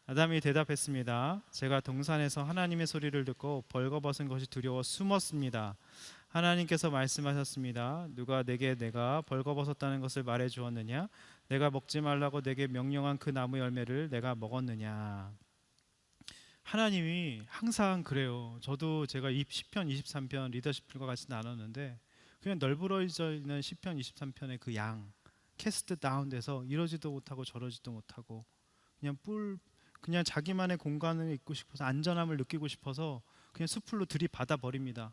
아담이 대답했습니다. 제가 동산에서 하나님의 소리를 듣고 벌거벗은 것이 두려워 숨었습니다. 하나님께서 말씀하셨습니다. 누가 내게 내가 벌거벗었다는 것을 말해 주었느냐? 내가 먹지 말라고 내게 명령한 그 나무 열매를 내가 먹었느냐? 하나님이 항상 그래요. 저도 제가 시편 23편 리더십들과 같이 나눴는데 그냥 널브러져 있는 시편 23편의 그 양 캐스트 다운돼서 이러지도 못하고 저러지도 못하고 그냥 자기만의 공간을 있고 싶어서 안전함을 느끼고 싶어서 그냥 숲으로 들이받아 버립니다.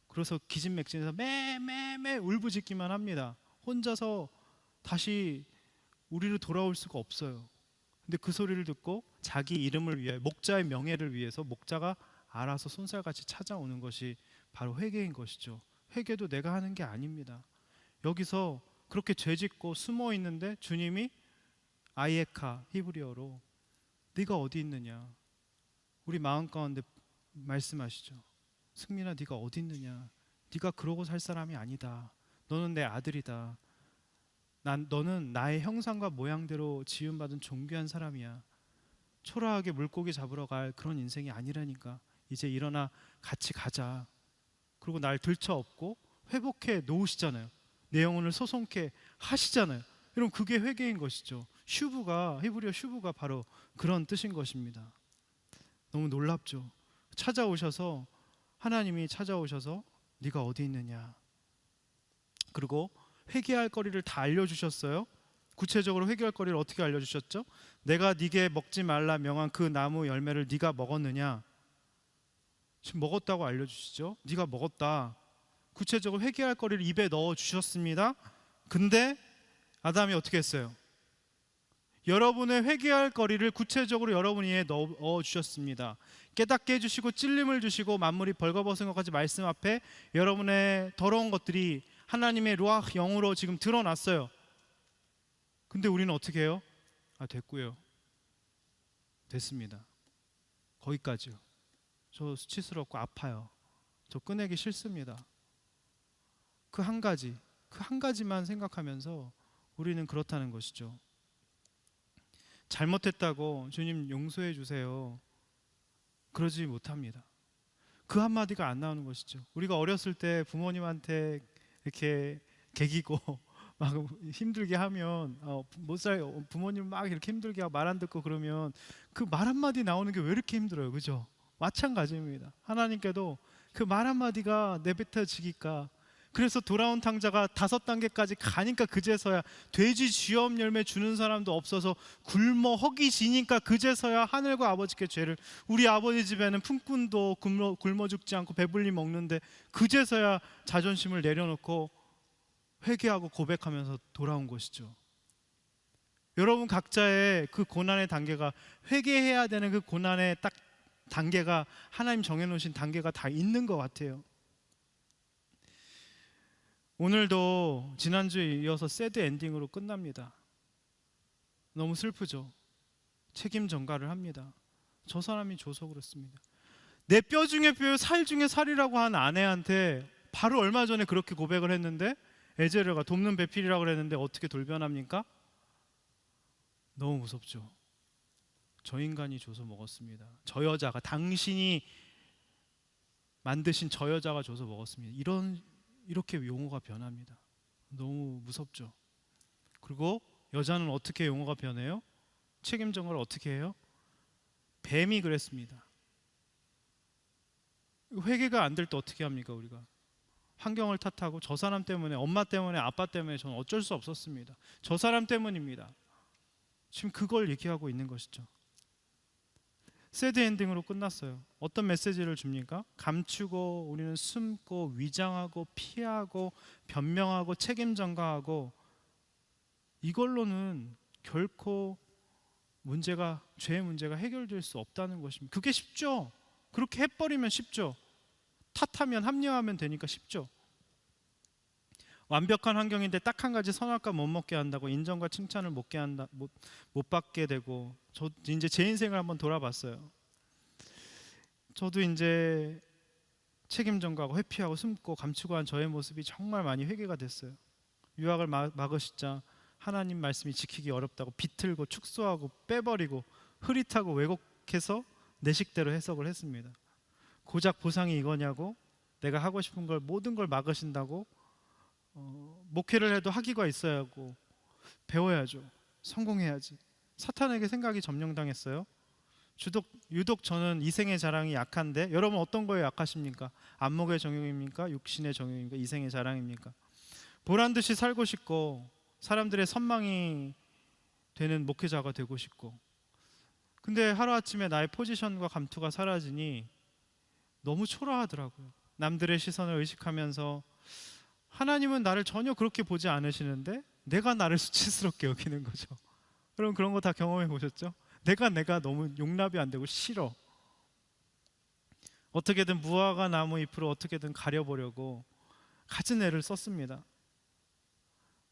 그래서 기진맥진해서 매매매 울부짖기만 합니다. 혼자서 다시 우리로 돌아올 수가 없어요. 근데 그 소리를 듣고 자기 이름을 위해 목자의 명예를 위해서 목자가 알아서 손살같이 찾아오는 것이 바로 회개인 것이죠. 회개도 내가 하는 게 아닙니다. 여기서 그렇게 죄짓고 숨어 있는데 주님이 아이에카 히브리어로 네가 어디 있느냐, 우리 마음 가운데 말씀하시죠. 승민아, 네가 어디 있느냐? 네가 그러고 살 사람이 아니다. 너는 내 아들이다. 너는 나의 형상과 모양대로 지음받은 존귀한 사람이야. 초라하게 물고기 잡으러 갈 그런 인생이 아니라니까. 이제 일어나 같이 가자. 그리고 날 들쳐업고 회복해 놓으시잖아요. 내 영혼을 소송케 하시잖아요. 여러분, 그게 회개인 것이죠. 슈브가, 히브리어 슈브가 바로 그런 뜻인 것입니다. 너무 놀랍죠. 하나님이 찾아오셔서 네가 어디 있느냐, 그리고 회개할 거리를 다 알려주셨어요. 구체적으로 회개할 거리를 어떻게 알려주셨죠? 내가 네게 먹지 말라 명한 그 나무 열매를 네가 먹었느냐? 지금 먹었다고 알려주시죠. 네가 먹었다. 구체적으로 회개할 거리를 입에 넣어주셨습니다. 근데 아담이 어떻게 했어요? 여러분의 회개할 거리를 구체적으로 여러분 위에 넣어주셨습니다. 깨닫게 해주시고 찔림을 주시고 만물이 벌거벗은 것까지 말씀 앞에 여러분의 더러운 것들이 하나님의 루아흐 영으로 지금 드러났어요. 근데 우리는 어떻게 해요? 됐고요. 됐습니다. 거기까지요. 저 수치스럽고 아파요. 저 꺼내기 싫습니다. 그 한 가지만 생각하면서 우리는 그렇다는 것이죠. 잘못했다고 주님 용서해 주세요, 그러지 못합니다. 그 한마디가 안 나오는 것이죠. 우리가 어렸을 때 부모님한테 이렇게 개기고 막 힘들게 하면 못 살아요. 부모님 막 이렇게 힘들게 하고 말 안 듣고 그러면 그 말 한마디 나오는 게 왜 이렇게 힘들어요, 그죠? 마찬가지입니다. 하나님께도 그 말 한마디가 내뱉어지기까, 그래서 돌아온 탕자가 5단계까지 가니까 그제서야 돼지 쥐염 열매 주는 사람도 없어서 굶어 허기지니까 그제서야 하늘과 아버지께 죄를, 우리 아버지 집에는 품꾼도 굶어 죽지 않고 배불리 먹는데 그제서야 자존심을 내려놓고 회개하고 고백하면서 돌아온 것이죠. 여러분 각자의 그 고난의 단계가, 회개해야 되는 그 고난의 딱 단계가 하나님 정해놓으신 단계가 다 있는 것 같아요. 오늘도 지난주에 이어서 새드 엔딩으로 끝납니다. 너무 슬프죠. 책임 전가를 합니다. 저 사람이 줘서 그렇습니다. 내 뼈 중에 뼈, 살 중에 살이라고 한 아내한테 바로 얼마 전에 그렇게 고백을 했는데, 에제르가 돕는 배필이라고 그랬는데 어떻게 돌변합니까? 너무 무섭죠. 저 인간이 줘서 먹었습니다. 저 여자가, 당신이 만드신 저 여자가 줘서 먹었습니다. 이렇게 용어가 변합니다. 너무 무섭죠. 그리고 여자는 어떻게 용어가 변해요? 책임 전가를 어떻게 해요? 뱀이 그랬습니다. 회개가 안 될 때 어떻게 합니까? 우리가 환경을 탓하고 저 사람 때문에, 엄마 때문에, 아빠 때문에 저는 어쩔 수 없었습니다. 저 사람 때문입니다. 지금 그걸 얘기하고 있는 것이죠. 새드 엔딩으로 끝났어요. 어떤 메시지를 줍니까? 감추고 우리는 숨고 위장하고 피하고 변명하고 책임 전가하고, 이걸로는 결코 죄의 문제가 해결될 수 없다는 것입니다. 그게 쉽죠. 그렇게 해버리면 쉽죠. 탓하면, 합리화하면 되니까 쉽죠. 완벽한 환경인데 딱 한 가지 선악과 못 먹게 한다고 인정과 칭찬을 못 받게 되고, 저 이제 제 인생을 한번 돌아봤어요. 저도 이제 책임 전가하고 회피하고 숨고 감추고 한 저의 모습이 정말 많이 회개가 됐어요. 유학을 막으시자 하나님 말씀이 지키기 어렵다고 비틀고 축소하고 빼버리고 흐릿하고 왜곡해서 내 식대로 해석을 했습니다. 고작 보상이 이거냐고, 내가 하고 싶은 걸 모든 걸 막으신다고, 목회를 해도 학위가 있어야 하고, 배워야죠, 성공해야지. 사탄에게 생각이 점령당했어요. 유독 저는 이생의 자랑이 약한데, 여러분 어떤 거에 약하십니까? 안목의 정욕입니까? 육신의 정욕입니까? 이생의 자랑입니까? 보란듯이 살고 싶고 사람들의 선망이 되는 목회자가 되고 싶고, 근데 하루아침에 나의 포지션과 감투가 사라지니 너무 초라하더라고요. 남들의 시선을 의식하면서 하나님은 나를 전혀 그렇게 보지 않으시는데 내가 나를 수치스럽게 여기는 거죠. 여러분 그런 거 다 경험해 보셨죠? 내가 너무 용납이 안 되고 싫어. 어떻게든 무화과 나무 잎으로 어떻게든 가려보려고 갖은 애를 썼습니다.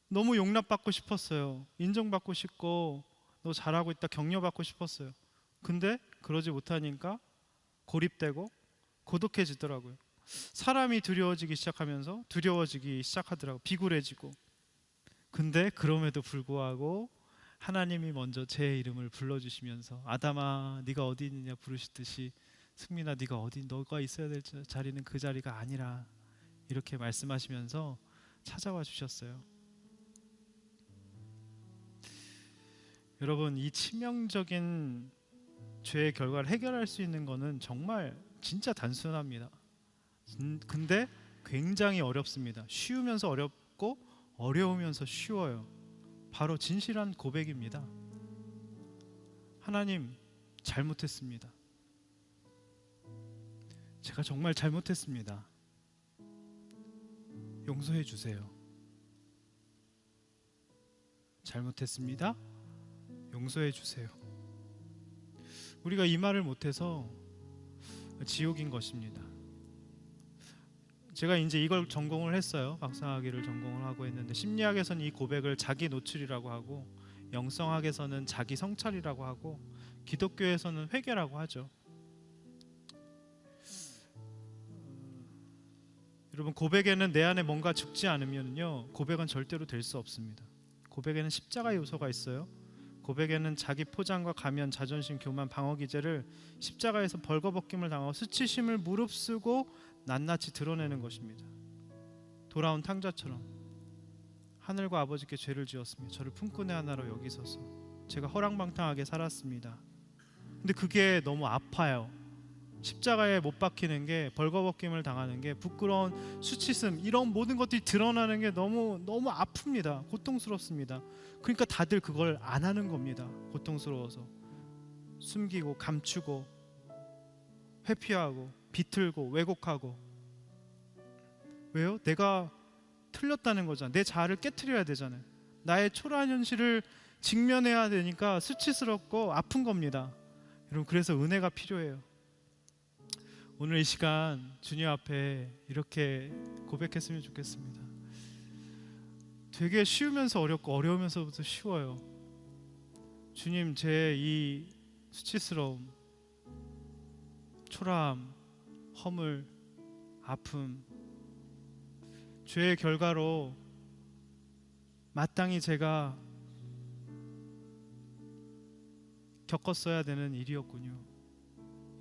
너무 용납받고 싶었어요. 인정받고 싶고 너 잘하고 있다 격려받고 싶었어요. 근데 그러지 못하니까 고립되고 고독해지더라고요. 사람이 두려워지기 시작하더라고요. 비굴해지고. 근데 그럼에도 불구하고 하나님이 먼저 제 이름을 불러주시면서 아담아 네가 어디 있느냐 부르시듯이 승민아, 너가 있어야 될 자리는 그 자리가 아니라, 이렇게 말씀하시면서 찾아와 주셨어요. 여러분, 이 치명적인 죄의 결과를 해결할 수 있는 거는 정말 진짜 단순합니다. 근데 굉장히 어렵습니다. 쉬우면서 어렵고 어려우면서 쉬워요. 바로 진실한 고백입니다. 하나님, 잘못했습니다. 제가 정말 잘못했습니다. 용서해 주세요. 잘못했습니다. 용서해 주세요. 우리가 이 말을 못해서 지옥인 것입니다. 제가 이제 이걸 전공을 했어요. 박사학위를 전공을 하고 했는데, 심리학에서는 이 고백을 자기 노출이라고 하고, 영성학에서는 자기 성찰이라고 하고, 기독교에서는 회개라고 하죠. 여러분, 고백에는 내 안에 뭔가 죽지 않으면요, 고백은 절대로 될 수 없습니다. 고백에는 십자가 요소가 있어요. 고백에는 자기 포장과 가면, 자존심, 교만, 방어 기제를 십자가에서 벌거벗김을 당하고 수치심을 무릅쓰고 낱낱이 드러내는 것입니다. 돌아온 탕자처럼 하늘과 아버지께 죄를 지었으며 저를 품꾼의 하나로 여기소서. 제가 허랑방탕하게 살았습니다. 근데 그게 너무 아파요. 십자가에 못 박히는 게, 벌거벗김을 당하는 게, 부끄러운 수치심, 이런 모든 것들이 드러나는 게 너무 아픕니다. 고통스럽습니다. 그러니까 다들 그걸 안 하는 겁니다. 고통스러워서 숨기고 감추고 회피하고 비틀고 왜곡하고. 왜요? 내가 틀렸다는 거잖아. 내 자아를 깨트려야 되잖아요. 나의 초라한 현실을 직면해야 되니까 수치스럽고 아픈 겁니다. 여러분, 그래서 은혜가 필요해요. 오늘 이 시간 주님 앞에 이렇게 고백했으면 좋겠습니다. 되게 쉬우면서 어렵고 어려우면서부터 쉬워요. 주님, 제 이 수치스러움, 초라함, 허물, 아픔, 죄의 결과로 마땅히 제가 겪었어야 되는 일이었군요.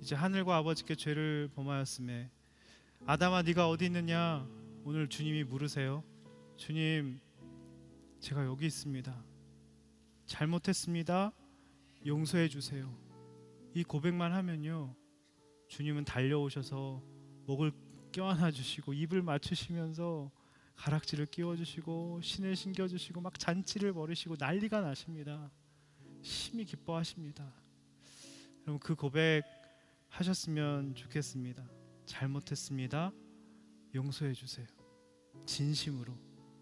이제 하늘과 아버지께 죄를 범하였음에, 아담아 네가 어디 있느냐? 오늘 주님이 물으세요. 주님, 제가 여기 있습니다. 잘못했습니다. 용서해 주세요. 이 고백만 하면요, 주님은 달려오셔서 목을 껴안아 주시고 입을 맞추시면서 가락지를 끼워주시고 신을 신겨주시고 막 잔치를 벌이시고 난리가 나십니다. 심히 기뻐하십니다. 여러분, 그 고백 하셨으면 좋겠습니다. 잘못했습니다. 용서해 주세요. 진심으로,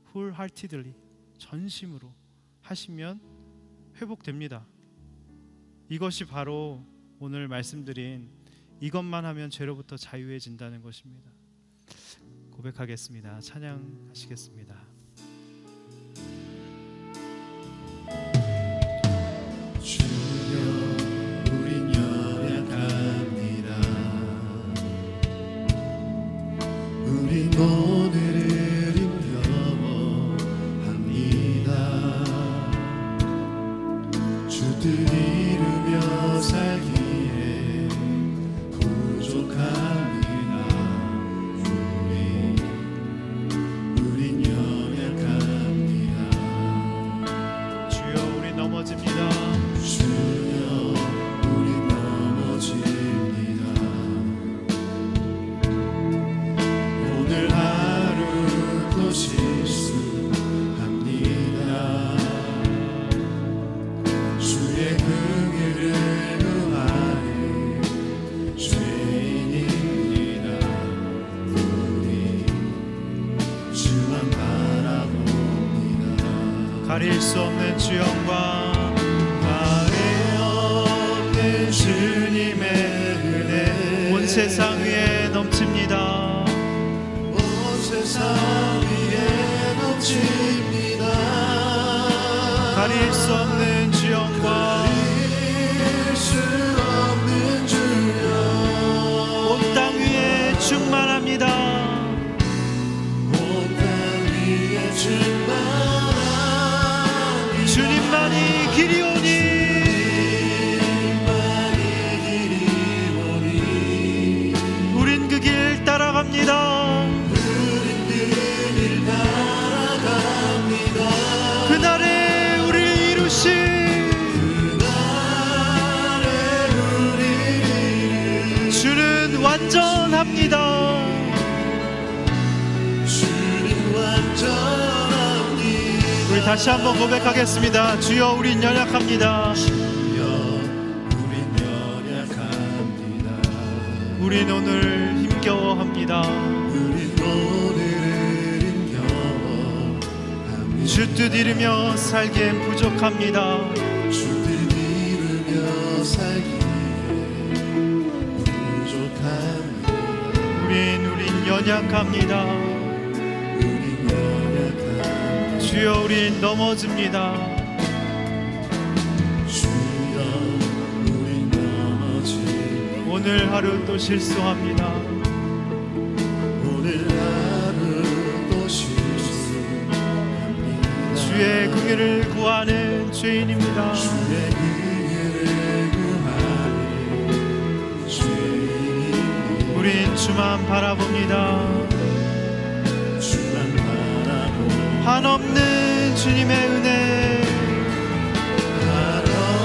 wholeheartedly, 전심으로 하시면 회복됩니다. 이것이 바로 오늘 말씀드린 이것만 하면 죄로부터 자유해진다는 것입니다. 고백하겠습니다. 찬양하시겠습니다. 주여, 우린 연약합니다. 우린 오늘을 힘겨워합니다. 주뜻 이루며 살기에 부족합니다. 우린 연약합니다. 주여, 우리 넘어집니다. 주여, 우린 넘어집니다. 오늘 하루도 실수합니다. 주의 긍휼을 구하는 죄인입니다. 우리 주만 바라봅니다. 가릴 수 없는 주 영광, 주님의 은혜 온 세상 위에 넘칩니다. 온 세상 위에 넘칩니다. 가릴 수 없는 주 영광, 가릴 수 없는 주여 온 땅 위에 충만합니다. 온 땅 위에 충만합니다. 주님만이 길이 오니, 완전합니다. 주님 완전합니다. 우리 다시 한번 고백하겠습니다. 주여 우린 연약합니다. 주여 우린 연약합니다. 우린 오늘 힘겨워합니다. 우린 오늘을 힘겨워합니다. 주 뜻 이루며 살기엔 부족합니다. 주 뜻 이루며 살기에 부족합니다. 우린 연약합니다. 우린 연약합니다. 주여 우린 넘어집니다. 주여 우린 넘어지 오늘 하루 또 실수합니다. 오늘 하루 또 실수합니다. 주의 긍휼을 구하는 죄인입니다. 주의 긍휼을 구하는 죄인입니다. 우린 주만 바라봅니다. 주만 바라보는 한없는 주님의 은혜,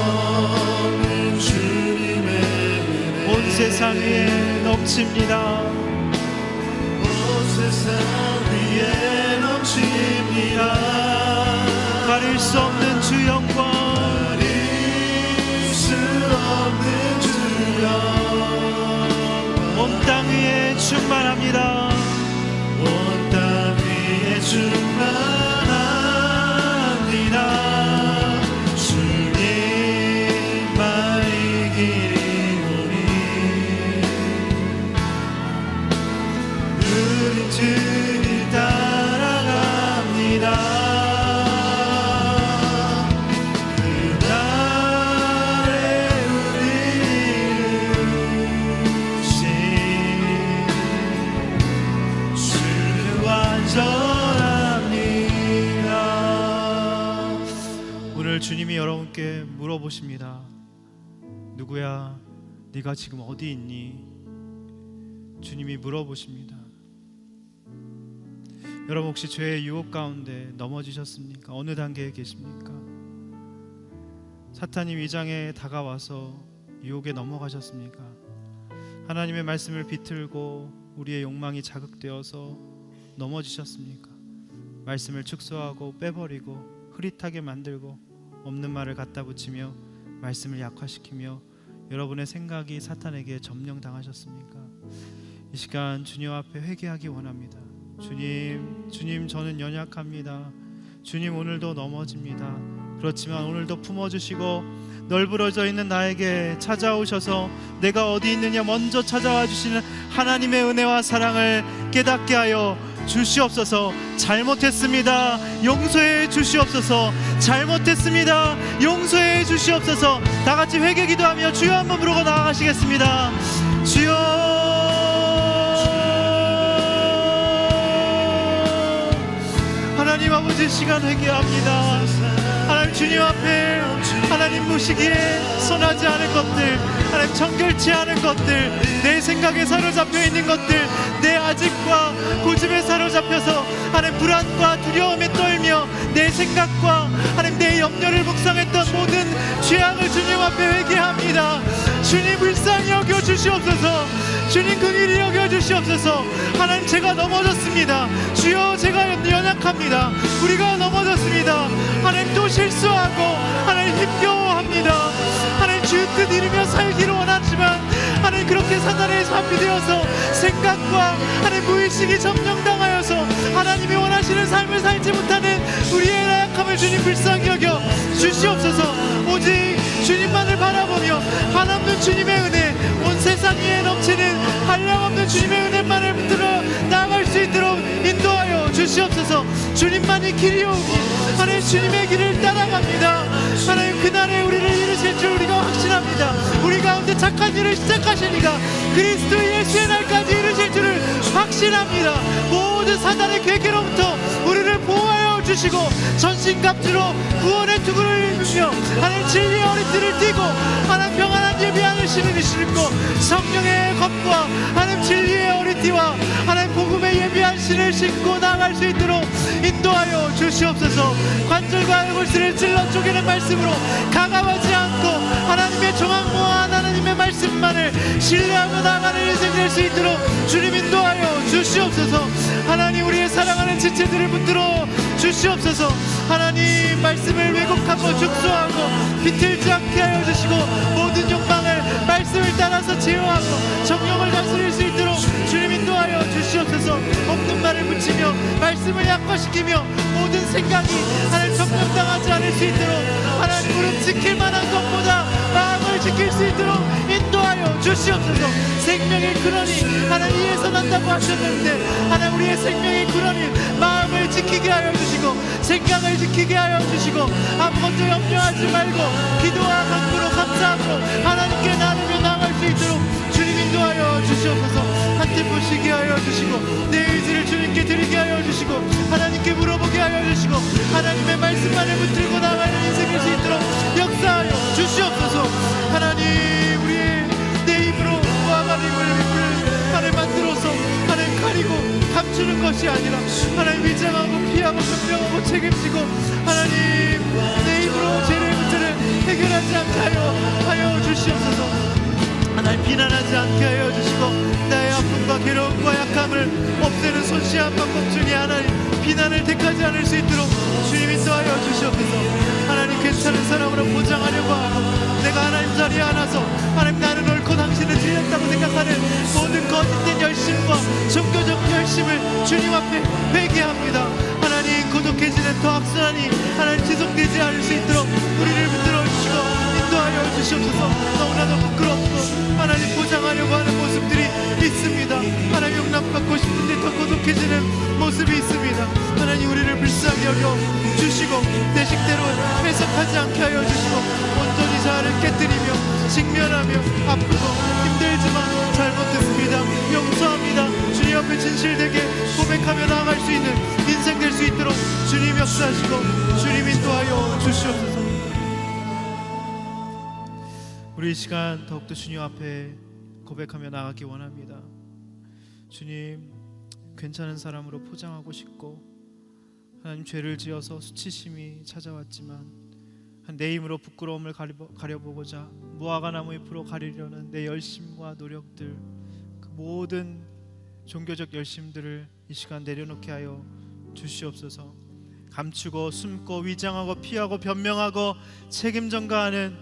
한없는 주님의 은혜 온 세상 위에 넘칩니다. 온 세상 위에 넘칩니다. 가릴 수 없는 주 영광, 가릴 수 없는 주 영광 온 땅 위에 충만합니다. 온 땅 위에 충만합니다. 주님만이 길이오니 우린 주님 따라갑니다. 그날에 우리를 부르신 주는 완전합니다. 오늘 주님이 여러분께 물어보십니다. 누구야, 네가 지금 어디 있니? 주님이 물어보십니다. 여러분 혹시 죄의 유혹 가운데 넘어지셨습니까? 어느 단계에 계십니까? 사탄이 위장에 다가와서 유혹에 넘어가셨습니까? 하나님의 말씀을 비틀고 우리의 욕망이 자극되어서 넘어지셨습니까? 말씀을 축소하고 빼버리고 흐릿하게 만들고 없는 말을 갖다 붙이며 말씀을 약화시키며 여러분의 생각이 사탄에게 점령당하셨습니까? 이 시간 주님 앞에 회개하기 원합니다. 주님 저는 연약합니다. 주님 오늘도 넘어집니다. 그렇지만 오늘도 품어주시고 널브러져 있는 나에게 찾아오셔서 내가 어디 있느냐 먼저 찾아와 주시는 하나님의 은혜와 사랑을 깨닫게 하여 주시옵소서. 잘못했습니다. 용서해 주시옵소서. 잘못했습니다. 용서해 주시옵소서. 다 같이 회개 기도하며 주여 한번 부르고 나아가시겠습니다. 주여, 하나님 아버지 시간 회개합니다. 하나님 주님 앞에 하나님 보시기에 선하지 않은 것들, 하나님 정결치 않은 것들, 내 생각에 사로잡혀 있는 것들, 내 아직과 고집에 사로잡혀서 하나님 불안과 두려움에 떨며 내 생각과 하나님 내 염려를 묵상했던 모든 죄악을 주님 앞에 회개합니다. 주님 불쌍히 여겨 주시옵소서. 주님 긍휼히 여겨 주시옵소서. 하나님 제가 넘어졌습니다. 주여 제가 연약합니다. 우리가 넘어졌습니다. 하나님 또 실수하고 하나님 힘겨워합니다. 하나님 주 뜻 이루며 살기를 원하지만 하나님 그렇게 사단에 잡히되어서 생각과 하나님 무의식이 점령당하여서 하나님이 원하시는 삶을 살지 못하는 우리의 나약함을 주님 불쌍히 여겨 주시옵소서. 오직 주님만을 바라보며 한없는 주님의 은혜, 온 세상 위에 넘치는 한량없는 주님의 은혜만을 붙들어 나아갈 수 있도록 인도하여 주시옵소서. 주님만이 길이오니 하나님 주님의 길을 따라갑니다. 하나님 그날에 우리를 이루실 줄 우리가 확신합니다. 우리 가운데 착한 일을 시작하시니까 그리스도 예수의 날까지 이루실 줄을 확신합니다. 모든 사단의 괴계로부터 우리를 보호하여 주시고 전신갑주로 구원의 투구를 입으며 하나님 진리의 허리띠를 띠고 하나님 평안한 예비하는 신을 신고 성령의 검과 하나님 진리의 허리띠와 하나님 복음의 예비한 신을 신고 나아갈 수 있도록 인도하여 주시옵소서. 관절과 골수를 찔러 쪼개는 말씀으로 가감하지 않고 하나님의 정황무한 하나님의 말씀만 주님만을 신뢰하며 나가는 인생 될 수 있도록 주님 인도하여 주시옵소서. 하나님, 우리의 사랑하는 지체들을 붙들어 주시옵소서. 하나님, 말씀을 왜곡하고 축소하고 비틀지 않게 하여 주시고, 모든 욕망을 말씀을 따라서 제어하고 정욕을 다스릴 수 있도록 주님 인도하여 주시옵소서. 없는 말을 붙이며 말씀을 약화시키며 모든 생각이 하나님 점령당하지 않을 수 있도록, 하나님 무릎 지킬 만한 것보다 마음을 지킬 수 있도록 인도하여 주시옵소서. 생명의 근원이 하나님 이에서 난다고 하셨는데, 하나님 우리의 생명의 근원이 마음을 지키게 하여 주시고 생각을 지키게 하여 주시고, 아무것도 염려하지 말고 기도와 간구로 감사함으로 하나님께 나누며 나갈 수 있도록 주님 인도하여 주시옵소서. 한 템포 쉬게 하여 주시고, 내 의지를 주님께 드리게 하여 주시고, 하나님께 물어보게 하여 주시고, 하나님의 말씀만을 붙들고 나가는 인생일 수 있도록 역사하여 주시옵소서. 하나님, 우리의 내 입으로 모아가림을 하나님 만들어서 하나님 가리고 감추는 것이 아니라 하나님 위장하고 피하고 변명하고 책임지고, 하나님 내 입으로 죄의 문제를 해결하지 않게 하여 주시옵소서. 하나님 비난하지 않게 하여 주시고, 나의 아픔과 괴로움과 약함을 없애는 손시한 방법 중에 하나님 비난을 택하지 않을 수 있도록 주님 인도하여 주시옵소서. 하나님 괜찮은 사람으로 포장하려고 하고, 내가 하나님 자리에 앉아서 하나님 나는 옳고 당신은 틀렸다고 생각하는 모든 거짓된 열심과 종교적 열심을 주님 앞에 회개합니다. 하나님, 고독해지는 더 악순환이 하나님 지속되지 않을 수 있도록 우리를 붙들어 주시고 인도하여 주시옵소서. 너무나도 부끄럽고 하나님 포장하려고 하는 모습들이 있습니다. 하나님 용납받고 싶은데 더 고독해지는 모습이 있습니다. 하나님, 우리를 불쌍히 여겨 주시고 내 식대로 해석하지 않게 하여 주시고, 온전히 자아를 깨뜨리며 직면하며 아프고 힘들지만 잘못했습니다, 용서합니다, 주님 앞에 진실되게 고백하며 나아갈 수 있는 인생 될 수 있도록 주님 역사하시고 주님 인도하여 주시옵소서. 우리 이 시간 더욱더 주님 앞에 고백하며 나가기 원합니다. 주님, 괜찮은 사람으로 포장하고 싶고, 하나님 죄를 지어서 수치심이 찾아왔지만 내 힘으로 부끄러움을 가려보고자 무화과 나무 잎으로 가리려는 내 열심과 노력들, 그 모든 종교적 열심들을 이 시간 내려놓게 하여 주시옵소서. 감추고 숨고 위장하고 피하고 변명하고 책임 전가하는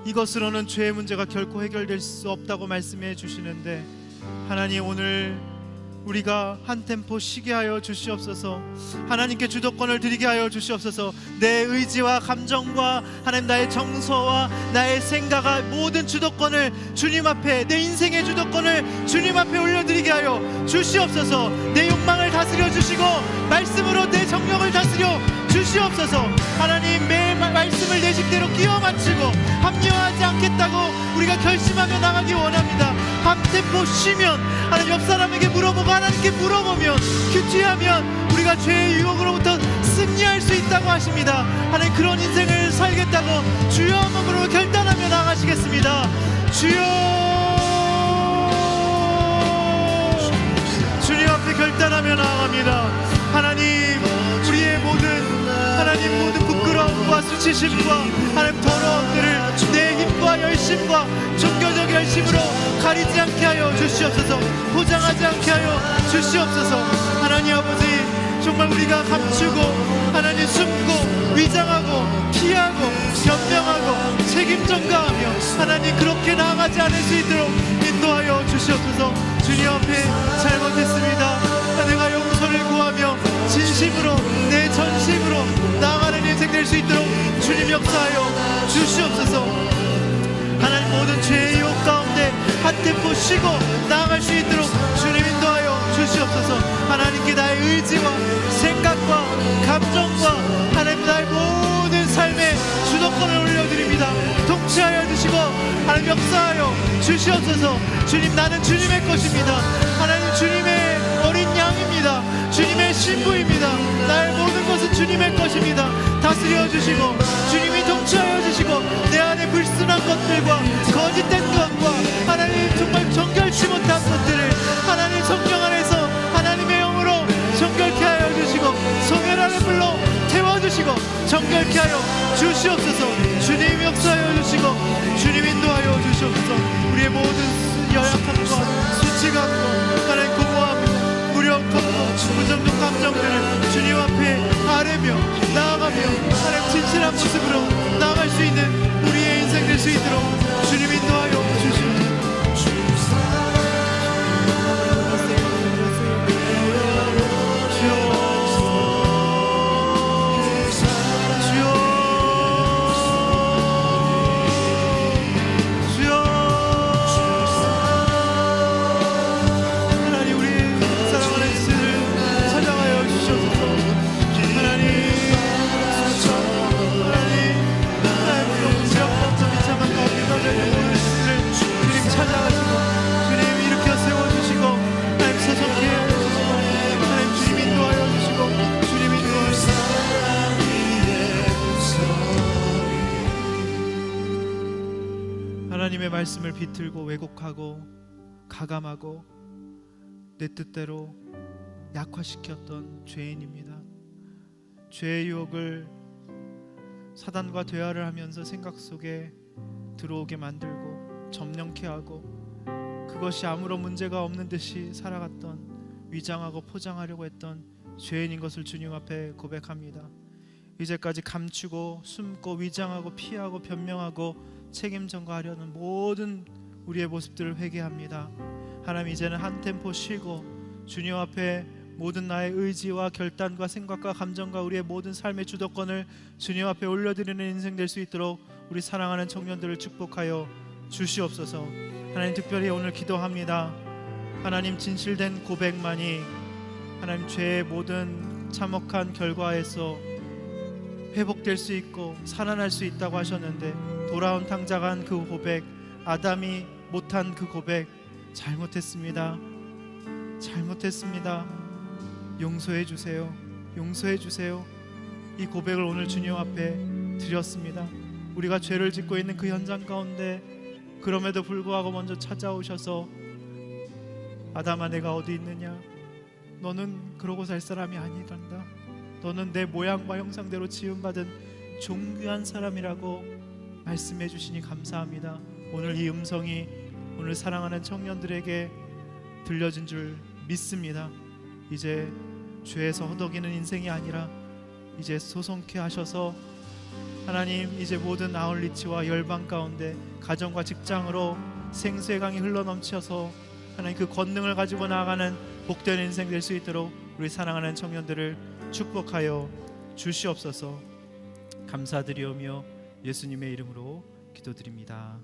이것으로는 죄의 문제가 결코 해결될 수 없다고 말씀해 주시는데, 하나님 오늘 우리가 한 템포 쉬게 하여 주시옵소서. 하나님께 주도권을 드리게 하여 주시옵소서. 내 의지와 감정과 하나님 나의 정서와 나의 생각과 모든 주도권을 주님 앞에, 내 인생의 주도권을 주님 앞에 올려드리게 하여 주시옵소서. 내 욕망을 다스려 주시고 말씀으로 내 정욕을 다스려 주시옵소서. 하나님, 매 말씀을 내 식대로 끼워 맞추고 합리화하지 않겠다고 우리가 결심하며 나가기 원합니다. 한 템포 쉬면 하나님 옆 사람에게 물어보고 하나님께 물어보면 큐티하면 우리가 죄의 유혹으로부터 승리할 수 있다고 하십니다. 하나님, 그런 인생을 살겠다고 주여 한번으로 결단하며 나가시겠습니다. 주여, 주님 앞에 결단하며 나아갑니다. 하나님, 우리의 모든 부끄러움과 수치심과 하나님 더러움들을 내 힘과 열심과 종교적 열심으로 가리지 않게 하여 주시옵소서. 포장하지 않게 하여 주시옵소서. 하나님 아버지, 정말 우리가 감추고 하나님 숨고 위장하고 피하고 변명하고 책임 전가하며 하나님 그렇게 나아가지 않을 수 있도록 인도하여 주시옵소서. 주님 앞에 잘못했습니다. 내가 용서를 구하며 진심으로 내 전심으로 나아가는 인생 될 수 있도록 주님 역사하여 주시옵소서. 하나님, 모든 죄의 유혹 가운데 한 템포 쉬고 나아갈 수 있도록 주님 인도하여 주시옵소서. 하나님께 나의 의지와 생각과 감정과 하나님 나의 모든 삶의 주도권을 올려드립니다. 통치하여 주시고 하나님 역사하여 주시옵소서. 주님, 나는 주님의 것입니다. 하나님, 주님의 어린 양입니다. 주님의 신부입니다. 나의 모든 것은 주님의 것입니다. 다스려 주시고 주님이 통치하여 주시고 내 안에 불순한 것들과 거짓된 것과 하나님 정말 정결치 못한 것들을 하나님 성령 안에서 하나님의 영으로 정결케 하여 주시고 성혈하는 불로 태워주시고 정결케 하여 주시옵소서. 주님 역사하여 주시고 주님 인도하여 주시옵소서. 우리의 모든 말씀을 비틀고 왜곡하고 가감하고 내 뜻대로 약화시켰던 죄인입니다. 죄의 유혹을 사단과 대화를 하면서 생각 속에 들어오게 만들고 점령케 하고 그것이 아무런 문제가 없는 듯이 살아갔던, 위장하고 포장하려고 했던 죄인인 것을 주님 앞에 고백합니다. 이제까지 감추고 숨고 위장하고 피하고 변명하고 책임 전가하려는 모든 우리의 모습들을 회개합니다. 하나님, 이제는 한 템포 쉬고 주님 앞에 모든 나의 의지와 결단과 생각과 감정과 우리의 모든 삶의 주도권을 주님 앞에 올려드리는 인생 될 수 있도록 우리 사랑하는 청년들을 축복하여 주시옵소서. 하나님, 특별히 오늘 기도합니다. 하나님, 진실된 고백만이 하나님 죄의 모든 참혹한 결과에서 회복될 수 있고 살아날 수 있다고 하셨는데, 돌아온 탕자간 그 고백, 아담이 못한 그 고백, 잘못했습니다. 용서해 주세요. 용서해 주세요. 이 고백을 오늘 주님 앞에 드렸습니다. 우리가 죄를 짓고 있는 그 현장 가운데 그럼에도 불구하고 먼저 찾아오셔서 아담아, 내가 어디 있느냐? 너는 그러고 살 사람이 아니란다. 너는 내 모양과 형상대로 지음받은 존귀한 사람이라고 말씀해 주시니 감사합니다. 오늘 이 음성이 오늘 사랑하는 청년들에게 들려진 줄 믿습니다. 이제 죄에서 허덕이는 인생이 아니라 이제 소송케 하셔서 하나님, 이제 모든 아울리치와 열방 가운데 가정과 직장으로 생수의 강이 흘러넘쳐서 하나님 그 권능을 가지고 나아가는 복된 인생 될 수 있도록 우리 사랑하는 청년들을 축복하여 주시옵소서. 감사드리오며 예수님의 이름으로 기도드립니다.